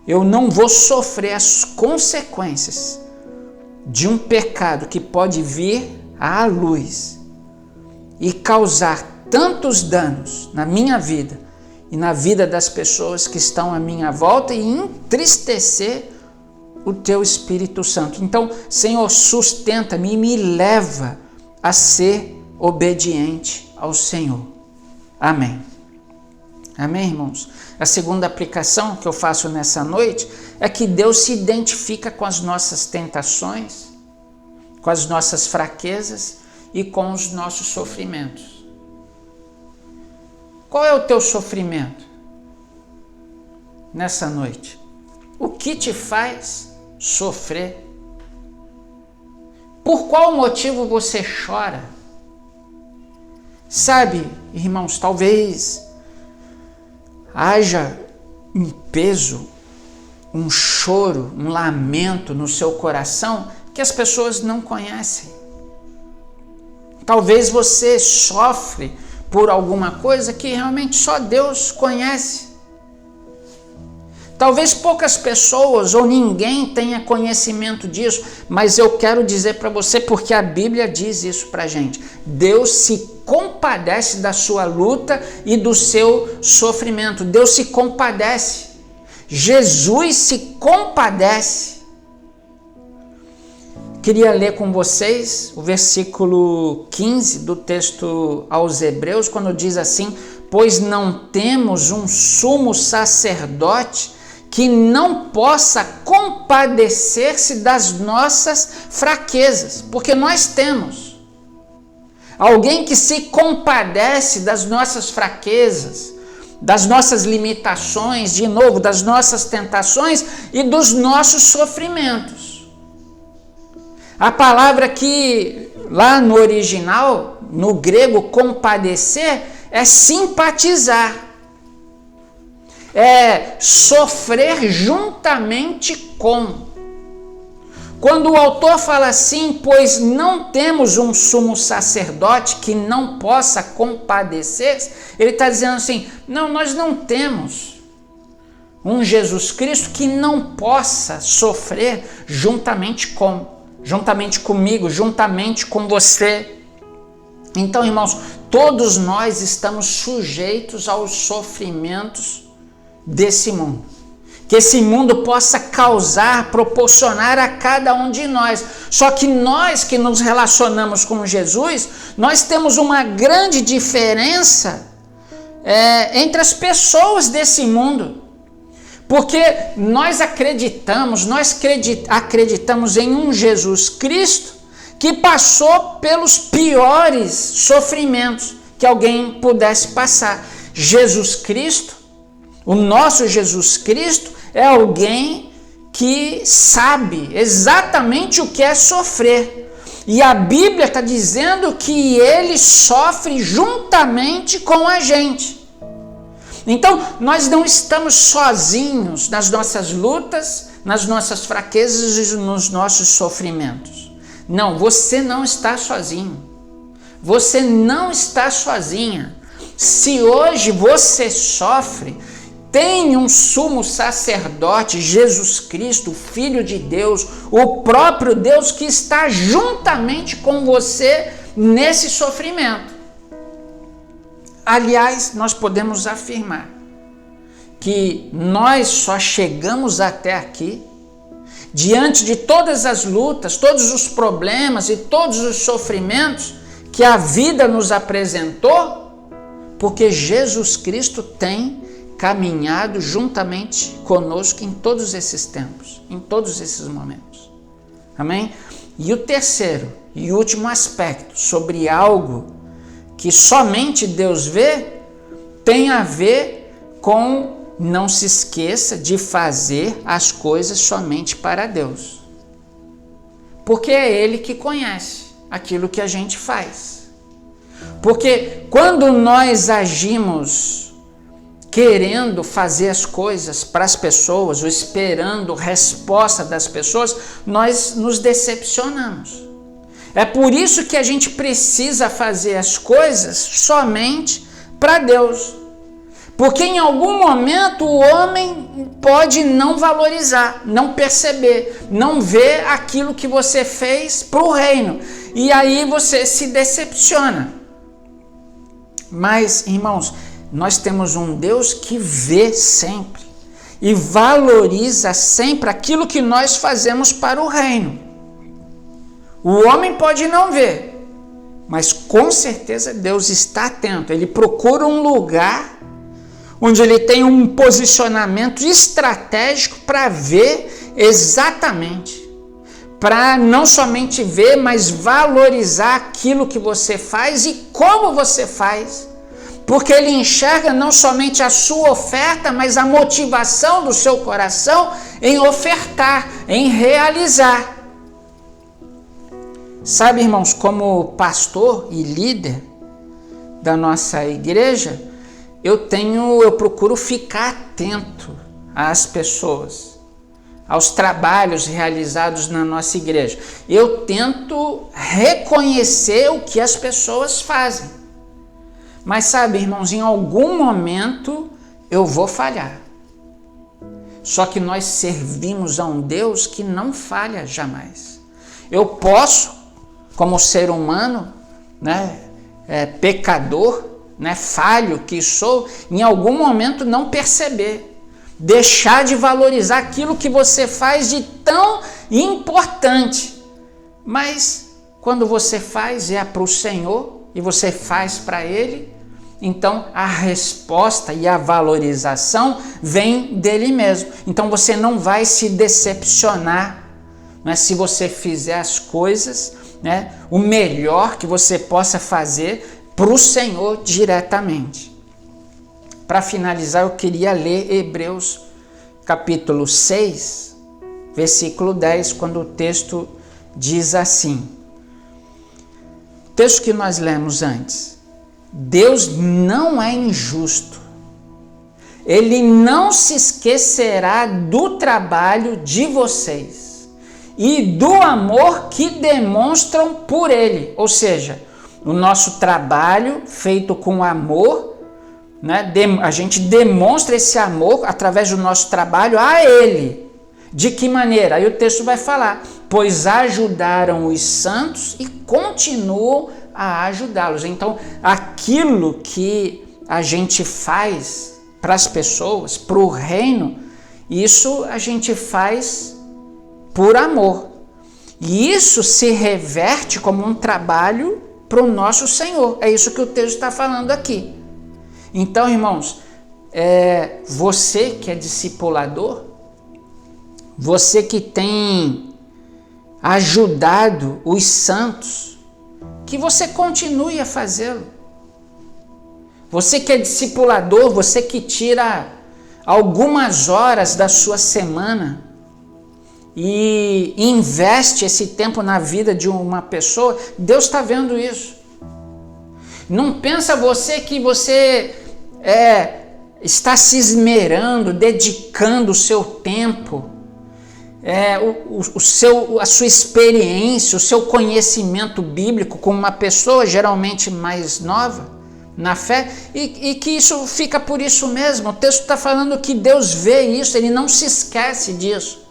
eu não vou sofrer as consequências de um pecado que pode vir à luz e causar tantos danos na minha vida e na vida das pessoas que estão à minha volta e entristecer o teu Espírito Santo. Então, Senhor, sustenta-me e me leva a ser obediente ao Senhor. Amém. Amém, irmãos? A segunda aplicação que eu faço nessa noite é que Deus se identifica com as nossas tentações, com as nossas fraquezas e com os nossos sofrimentos. Qual é o teu sofrimento nessa noite? O que te faz sofrer? Por qual motivo você chora? Sabe, irmãos, talvez haja um peso, um choro, um lamento no seu coração que as pessoas não conhecem. Talvez você sofre por alguma coisa que realmente só Deus conhece. Talvez poucas pessoas ou ninguém tenha conhecimento disso, mas eu quero dizer para você, porque a Bíblia diz isso para a gente. Deus se compadece da sua luta e do seu sofrimento. Deus se compadece. Jesus se compadece. Queria ler com vocês o versículo 15 do texto aos Hebreus, quando diz assim: pois não temos um sumo sacerdote que não possa compadecer-se das nossas fraquezas, porque nós temos alguém que se compadece das nossas fraquezas, das nossas limitações, de novo, das nossas tentações e dos nossos sofrimentos. A palavra que lá no original, no grego, compadecer, é simpatizar. É sofrer juntamente com. Quando o autor fala assim, pois não temos um sumo sacerdote que não possa compadecer, ele está dizendo assim, não, nós não temos um Jesus Cristo que não possa sofrer juntamente comigo, juntamente com você. Então, irmãos, todos nós estamos sujeitos aos sofrimentos desse mundo, que esse mundo possa causar, proporcionar a cada um de nós. Só que nós que nos relacionamos com Jesus, nós temos uma grande diferença entre as pessoas desse mundo, porque nós acreditamos em um Jesus Cristo que passou pelos piores sofrimentos que alguém pudesse passar. Jesus Cristo, o nosso Jesus Cristo, é alguém que sabe exatamente o que é sofrer. E a Bíblia está dizendo que ele sofre juntamente com a gente. Então, nós não estamos sozinhos nas nossas lutas, nas nossas fraquezas e nos nossos sofrimentos. Não, você não está sozinho. Você não está sozinha. Se hoje você sofre, tem um sumo sacerdote, Jesus Cristo, Filho de Deus, o próprio Deus que está juntamente com você nesse sofrimento. Aliás, nós podemos afirmar que nós só chegamos até aqui diante de todas as lutas, todos os problemas e todos os sofrimentos que a vida nos apresentou, porque Jesus Cristo tem caminhado juntamente conosco em todos esses tempos, em todos esses momentos. Amém? E o terceiro e último aspecto sobre algo que somente Deus vê, tem a ver com não se esqueça de fazer as coisas somente para Deus. Porque é Ele que conhece aquilo que a gente faz. Porque quando nós agimos querendo fazer as coisas para as pessoas, ou esperando resposta das pessoas, nós nos decepcionamos. É por isso que a gente precisa fazer as coisas somente para Deus. Porque em algum momento o homem pode não valorizar, não perceber, não ver aquilo que você fez para o reino. E aí você se decepciona. Mas, irmãos, nós temos um Deus que vê sempre e valoriza sempre aquilo que nós fazemos para o reino. O homem pode não ver, mas com certeza Deus está atento. Ele procura um lugar onde ele tem um posicionamento estratégico para ver exatamente, para não somente ver, mas valorizar aquilo que você faz e como você faz, porque ele enxerga não somente a sua oferta, mas a motivação do seu coração em ofertar, em realizar. Sabe, irmãos, como pastor e líder da nossa igreja, eu procuro ficar atento às pessoas, aos trabalhos realizados na nossa igreja. Eu tento reconhecer o que as pessoas fazem. Mas sabe, irmãos, em algum momento eu vou falhar. Só que nós servimos a um Deus que não falha jamais. Eu posso, como ser humano, pecador, falho que sou, em algum momento não perceber, deixar de valorizar aquilo que você faz de tão importante. Mas quando você faz é para o Senhor e você faz para Ele, então a resposta e a valorização vem dele mesmo. Então você não vai se decepcionar, se você fizer as coisas, o melhor que você possa fazer para o Senhor diretamente. Para finalizar, eu queria ler Hebreus capítulo 6, versículo 10, quando o texto diz assim. O texto que nós lemos antes. Deus não é injusto. Ele não se esquecerá do trabalho de vocês e do amor que demonstram por Ele. Ou seja, o nosso trabalho feito com amor, a gente demonstra esse amor através do nosso trabalho a Ele. De que maneira? Aí o texto vai falar, pois ajudaram os santos e continuam a ajudá-los. Então, aquilo que a gente faz para as pessoas, para o reino, isso a gente faz por amor. E isso se reverte como um trabalho para o nosso Senhor. É isso que o texto está falando aqui. Então, irmãos, você que é discipulador, você que tem ajudado os santos, que você continue a fazê-lo. Você que é discipulador, você que tira algumas horas da sua semana e investe esse tempo na vida de uma pessoa, Deus está vendo isso. Não pensa você que você está se dedicando o seu tempo, a sua experiência, o seu conhecimento bíblico com uma pessoa geralmente mais nova na fé, e que isso fica por isso mesmo. O texto está falando que Deus vê isso, Ele não se esquece disso.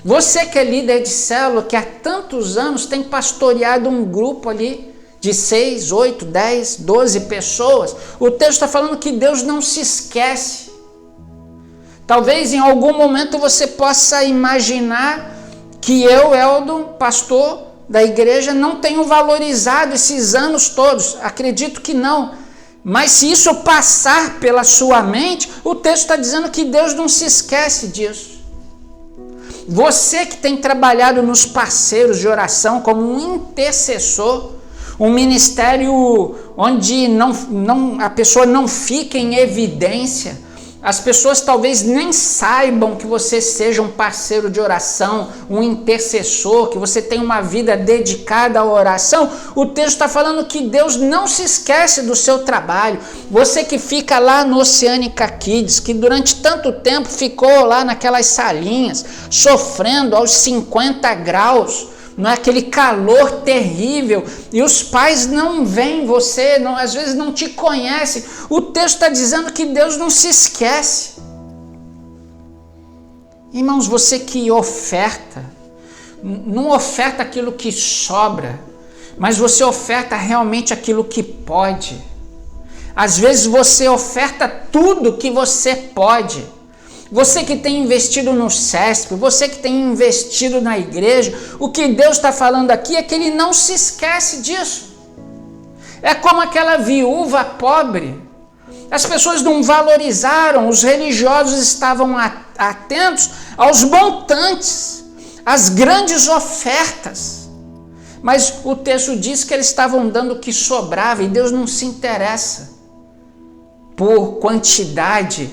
Você que é líder de célula, que há tantos anos tem pastoreado um grupo ali de 6, 8, 10, 12 pessoas, o texto está falando que Deus não se esquece. Talvez em algum momento você possa imaginar que eu, Eldon, pastor da igreja, não tenho valorizado esses anos todos. Acredito que não. Mas se isso passar pela sua mente, o texto está dizendo que Deus não se esquece disso. Você que tem trabalhado nos parceiros de oração como um intercessor, um ministério onde a pessoa não fica em evidência, as pessoas talvez nem saibam que você seja um parceiro de oração, um intercessor, que você tem uma vida dedicada à oração. O texto está falando que Deus não se esquece do seu trabalho. Você que fica lá no Oceânica Kids, que durante tanto tempo ficou lá naquelas salinhas, sofrendo aos 50 graus, aquele calor terrível, e os pais não veem você, às vezes não te conhecem. O texto está dizendo que Deus não se esquece. Irmãos, você que oferta, não oferta aquilo que sobra, mas você oferta realmente aquilo que pode. Às vezes você oferta tudo que você pode. Você que tem investido no SESP, você que tem investido na igreja, o que Deus está falando aqui é que Ele não se esquece disso. É como aquela viúva pobre. As pessoas não valorizaram, os religiosos estavam atentos aos montantes, às grandes ofertas. Mas o texto diz que eles estavam dando o que sobrava, e Deus não se interessa por quantidade.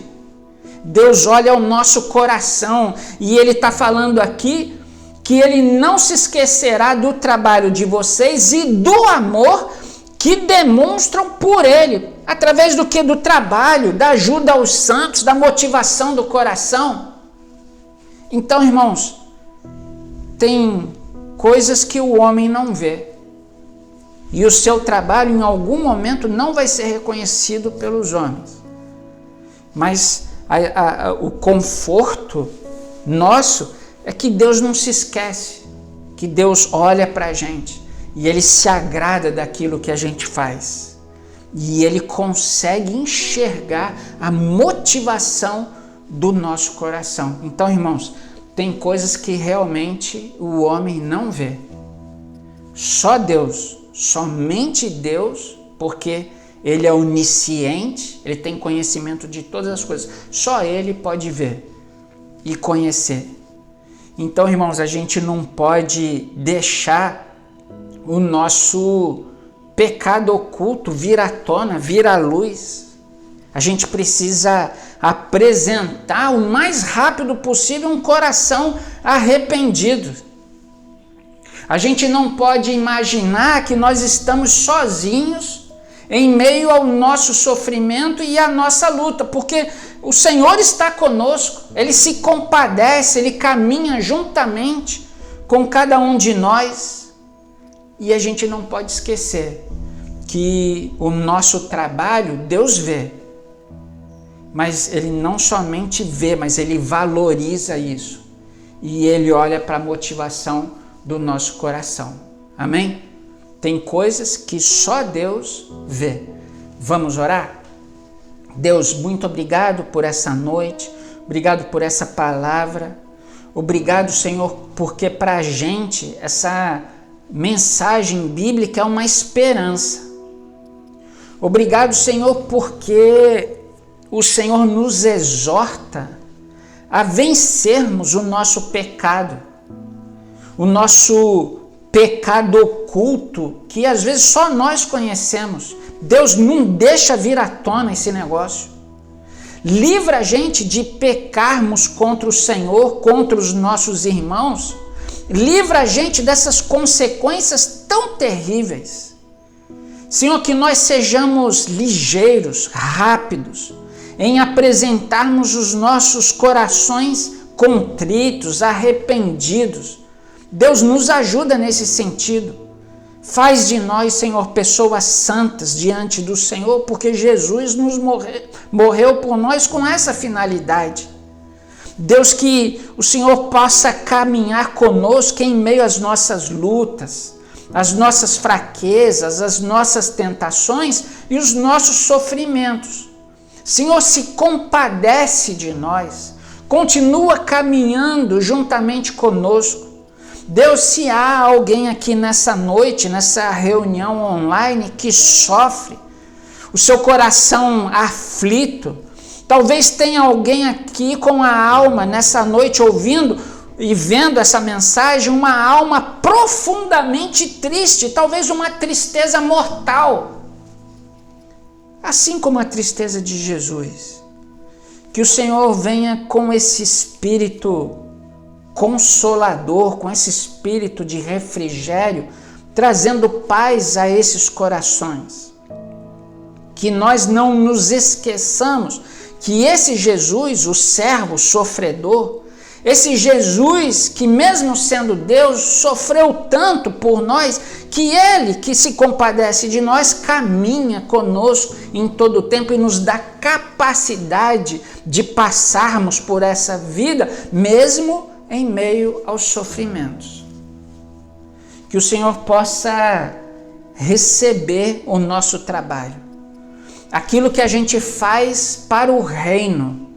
Deus olha o nosso coração, e Ele está falando aqui que Ele não se esquecerá do trabalho de vocês e do amor que demonstram por Ele. Através do que? Do trabalho, da ajuda aos santos, da motivação do coração. Então, irmãos, tem coisas que o homem não vê. E o seu trabalho em algum momento não vai ser reconhecido pelos homens. Mas o conforto nosso é que Deus não se esquece, que Deus olha para a gente e Ele se agrada daquilo que a gente faz. E Ele consegue enxergar a motivação do nosso coração. Então, irmãos, tem coisas que realmente o homem não vê. Só Deus, somente Deus, porque Ele é onisciente, Ele tem conhecimento de todas as coisas. Só Ele pode ver e conhecer. Então, irmãos, a gente não pode deixar o nosso pecado oculto vir à tona, vir à luz. A gente precisa apresentar o mais rápido possível um coração arrependido. A gente não pode imaginar que nós estamos sozinhos em meio ao nosso sofrimento e à nossa luta, porque o Senhor está conosco, Ele se compadece, Ele caminha juntamente com cada um de nós. E a gente não pode esquecer que o nosso trabalho Deus vê, mas Ele não somente vê, mas Ele valoriza isso, e Ele olha para a motivação do nosso coração. Amém? Tem coisas que só Deus vê. Vamos orar? Deus, muito obrigado por essa noite, obrigado por essa palavra, obrigado, Senhor, porque para a gente essa mensagem bíblica é uma esperança. Obrigado, Senhor, porque o Senhor nos exorta a vencermos o nosso pecado oculto, que às vezes só nós conhecemos. Deus não deixa vir à tona esse negócio. Livra a gente de pecarmos contra o Senhor, contra os nossos irmãos. Livra a gente dessas consequências tão terríveis. Senhor, que nós sejamos ligeiros, rápidos, em apresentarmos os nossos corações contritos, arrependidos. Deus nos ajuda nesse sentido. Faz de nós, Senhor, pessoas santas diante do Senhor, porque Jesus morreu por nós com essa finalidade. Deus, que o Senhor possa caminhar conosco em meio às nossas lutas, às nossas fraquezas, às nossas tentações e os nossos sofrimentos. Senhor, se compadece de nós, continua caminhando juntamente conosco. Deus, se há alguém aqui nessa noite, nessa reunião online que sofre, o seu coração aflito, talvez tenha alguém aqui com a alma nessa noite ouvindo e vendo essa mensagem, uma alma profundamente triste, talvez uma tristeza mortal, assim como a tristeza de Jesus. Que o Senhor venha com esse espírito consolador, com esse espírito de refrigério, trazendo paz a esses corações. Que nós não nos esqueçamos que esse Jesus, o servo sofredor, esse Jesus que mesmo sendo Deus, sofreu tanto por nós, que Ele que se compadece de nós, caminha conosco em todo o tempo e nos dá capacidade de passarmos por essa vida, mesmo em meio aos sofrimentos. Que o Senhor possa receber o nosso trabalho, aquilo que a gente faz para o reino,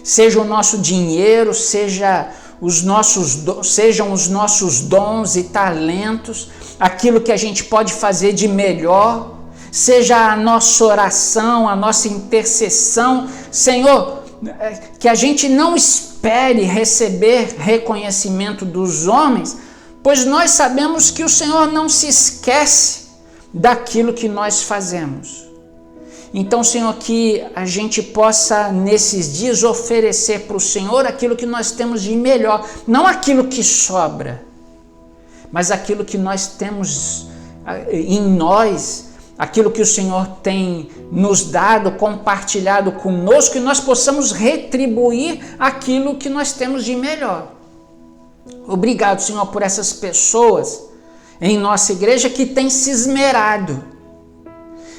seja o nosso dinheiro, sejam os nossos dons e talentos, aquilo que a gente pode fazer de melhor, seja a nossa oração, a nossa intercessão. Senhor, que a gente não espere receber reconhecimento dos homens, pois nós sabemos que o Senhor não se esquece daquilo que nós fazemos. Então, Senhor, que a gente possa nesses dias oferecer para o Senhor aquilo que nós temos de melhor, não aquilo que sobra, mas aquilo que nós temos em nós, aquilo que o Senhor tem nos dado, compartilhado conosco, e nós possamos retribuir aquilo que nós temos de melhor. Obrigado, Senhor, por essas pessoas em nossa igreja que têm se esmerado,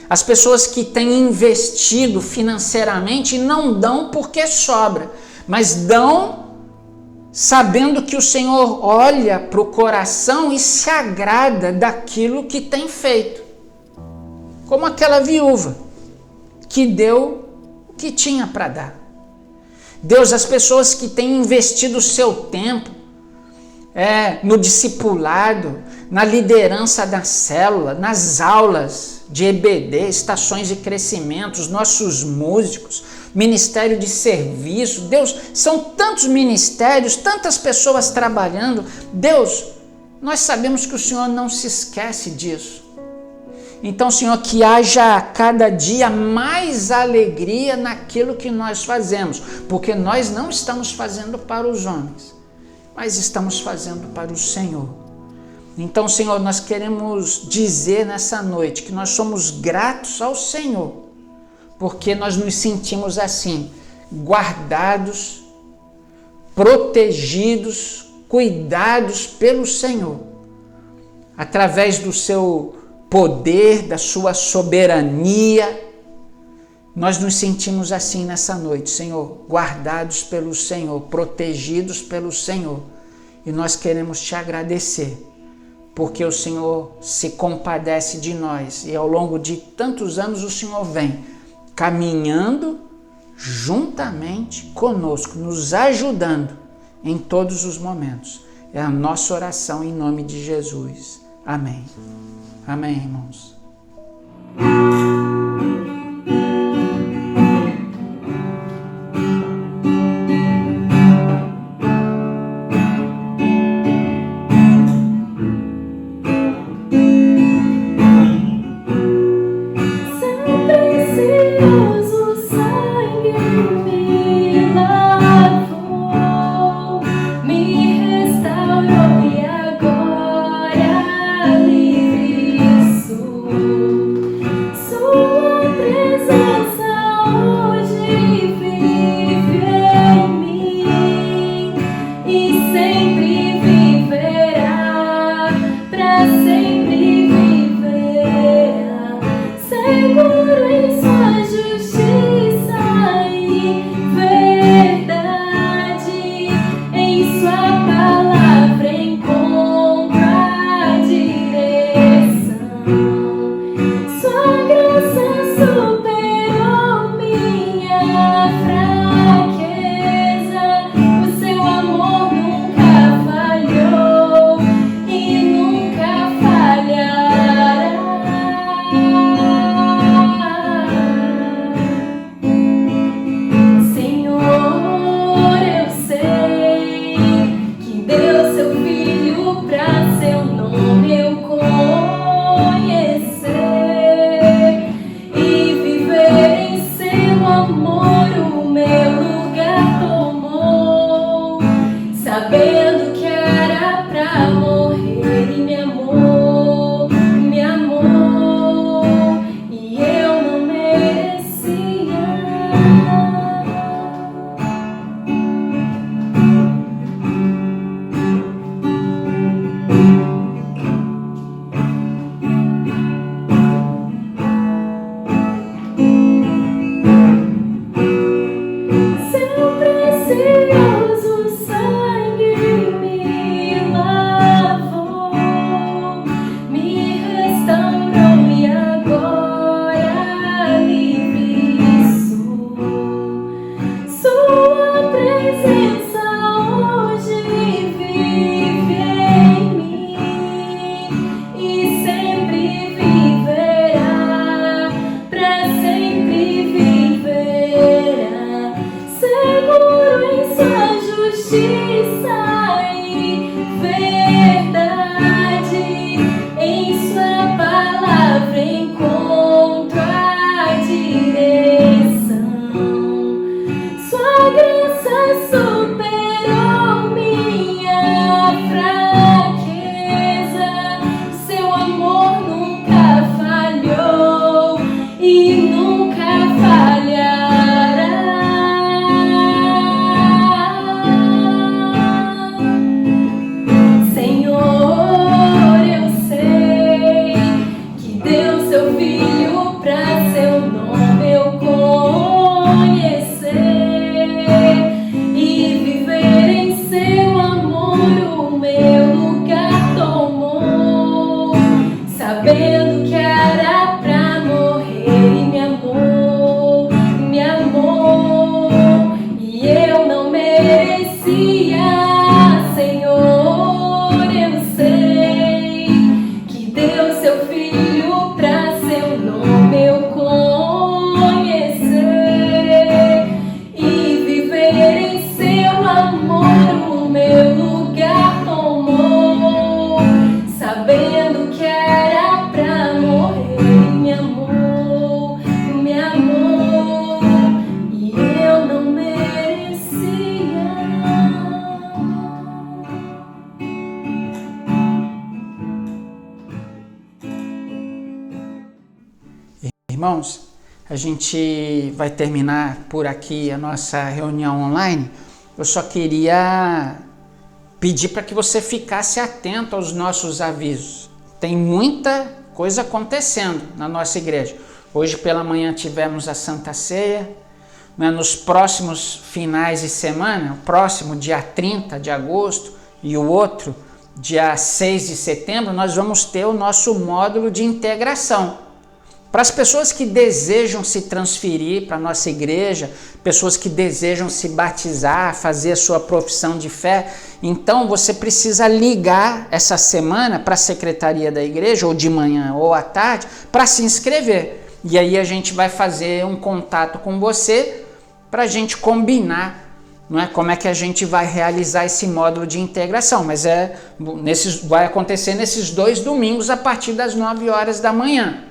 as pessoas que têm investido financeiramente e não dão porque sobra, mas dão sabendo que o Senhor olha para o coração e se agrada daquilo que tem feito. Como aquela viúva que deu o que tinha para dar. Deus, as pessoas que têm investido o seu tempo no discipulado, na liderança da célula, nas aulas de EBD, estações de crescimento, os nossos músicos, ministério de serviço. Deus, são tantos ministérios, tantas pessoas trabalhando. Deus, nós sabemos que o Senhor não se esquece disso. Então, Senhor, que haja cada dia mais alegria naquilo que nós fazemos, porque nós não estamos fazendo para os homens, mas estamos fazendo para o Senhor. Então, Senhor, nós queremos dizer nessa noite que nós somos gratos ao Senhor, porque nós nos sentimos assim, guardados, protegidos, cuidados pelo Senhor, através do seu poder, da sua soberania. Nós nos sentimos assim nessa noite, Senhor, guardados pelo Senhor, protegidos pelo Senhor, e nós queremos te agradecer, porque o Senhor se compadece de nós, e ao longo de tantos anos o Senhor vem caminhando juntamente conosco, nos ajudando em todos os momentos. É a nossa oração em nome de Jesus. Amém. Amém, irmãos.
Me restaurou e agora livre sou.
a gente vai terminar por aqui a nossa reunião online. Eu só queria pedir para que você ficasse atento aos nossos avisos. Tem muita coisa acontecendo na nossa igreja. Hoje pela manhã tivemos a Santa Ceia. Nos próximos finais de semana, o próximo dia 30 de agosto e o outro dia 6 de setembro, nós vamos ter o nosso módulo de integração. Para as pessoas que desejam se transferir para a nossa igreja, pessoas que desejam se batizar, fazer a sua profissão de fé, então você precisa ligar essa semana para a secretaria da igreja, ou de manhã ou à tarde, para se inscrever. E aí a gente vai fazer um contato com você para a gente combinar, não é, como é que a gente vai realizar esse módulo de integração. Mas vai acontecer nesses 2 domingos a partir das 9 horas da manhã.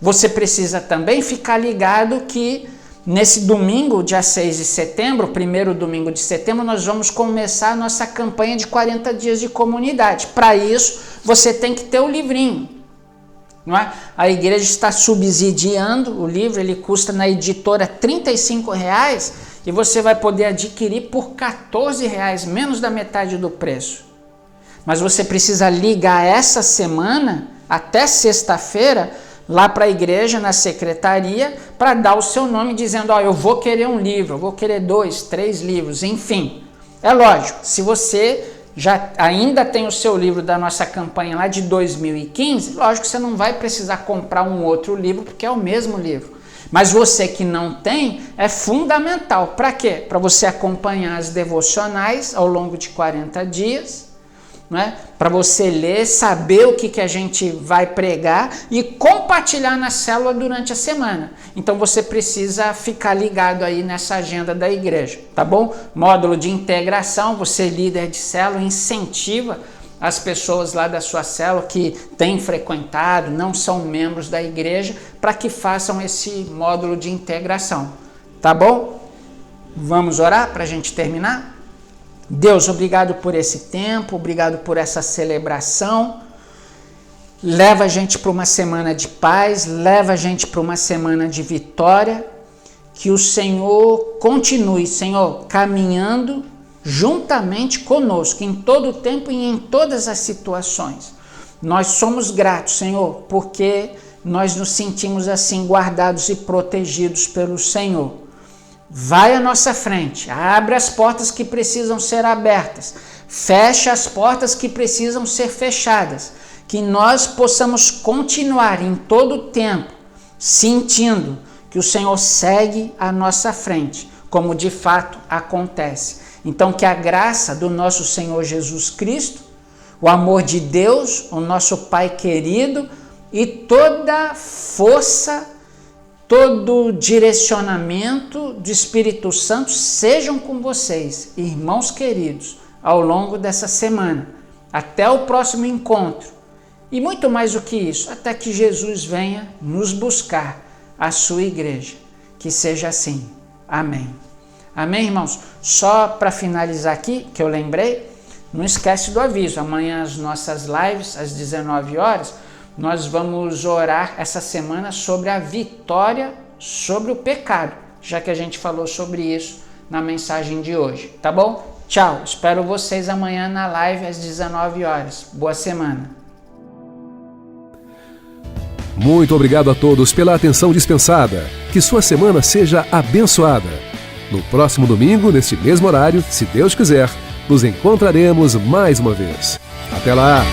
Você precisa também ficar ligado que nesse domingo, dia 6 de setembro, primeiro domingo de setembro, nós vamos começar a nossa campanha de 40 dias de comunidade. Para isso, você tem que ter o livrinho. Não é? A igreja está subsidiando o livro, ele custa na editora R$ 35,00 e você vai poder adquirir por R$ 14,00, menos da metade do preço. Mas você precisa ligar essa semana, até sexta-feira, lá para a igreja, na secretaria, para dar o seu nome dizendo, eu vou querer um livro, eu vou querer 2, 3 livros, enfim. É lógico, se você já ainda tem o seu livro da nossa campanha lá de 2015, lógico que você não vai precisar comprar um outro livro, porque é o mesmo livro. Mas você que não tem, é fundamental. Para quê? Para você acompanhar as devocionais ao longo de 40 dias, né? Para você ler, saber o que a gente vai pregar e compartilhar na célula durante a semana. Então você precisa ficar ligado aí nessa agenda da igreja, tá bom? Módulo de integração, você líder de célula, incentiva as pessoas lá da sua célula que têm frequentado, não são membros da igreja, para que façam esse módulo de integração, tá bom? Vamos orar para a gente terminar? Deus, obrigado por esse tempo, obrigado por essa celebração. Leva a gente para uma semana de paz, leva a gente para uma semana de vitória. Que o Senhor continue, Senhor, caminhando juntamente conosco, em todo o tempo e em todas as situações. Nós somos gratos, Senhor, porque nós nos sentimos assim guardados e protegidos pelo Senhor. Vai à nossa frente, abre as portas que precisam ser abertas, fecha as portas que precisam ser fechadas, que nós possamos continuar em todo o tempo sentindo que o Senhor segue à nossa frente, como de fato acontece. Então que a graça do nosso Senhor Jesus Cristo, o amor de Deus, o nosso Pai querido e toda força, todo direcionamento do Espírito Santo sejam com vocês, irmãos queridos, ao longo dessa semana. Até o próximo encontro. E muito mais do que isso, até que Jesus venha nos buscar, a sua igreja. Que seja assim. Amém. Amém, irmãos? Só para finalizar aqui, que eu lembrei, não esquece do aviso. Amanhã as nossas lives, às 19 horas, nós vamos orar essa semana sobre a vitória sobre o pecado, já que a gente falou sobre isso na mensagem de hoje, tá bom? Tchau, espero vocês amanhã na live às 19 horas. Boa semana.
Muito obrigado a todos pela atenção dispensada. Que sua semana seja abençoada. No próximo domingo, neste mesmo horário, se Deus quiser, nos encontraremos mais uma vez. Até lá!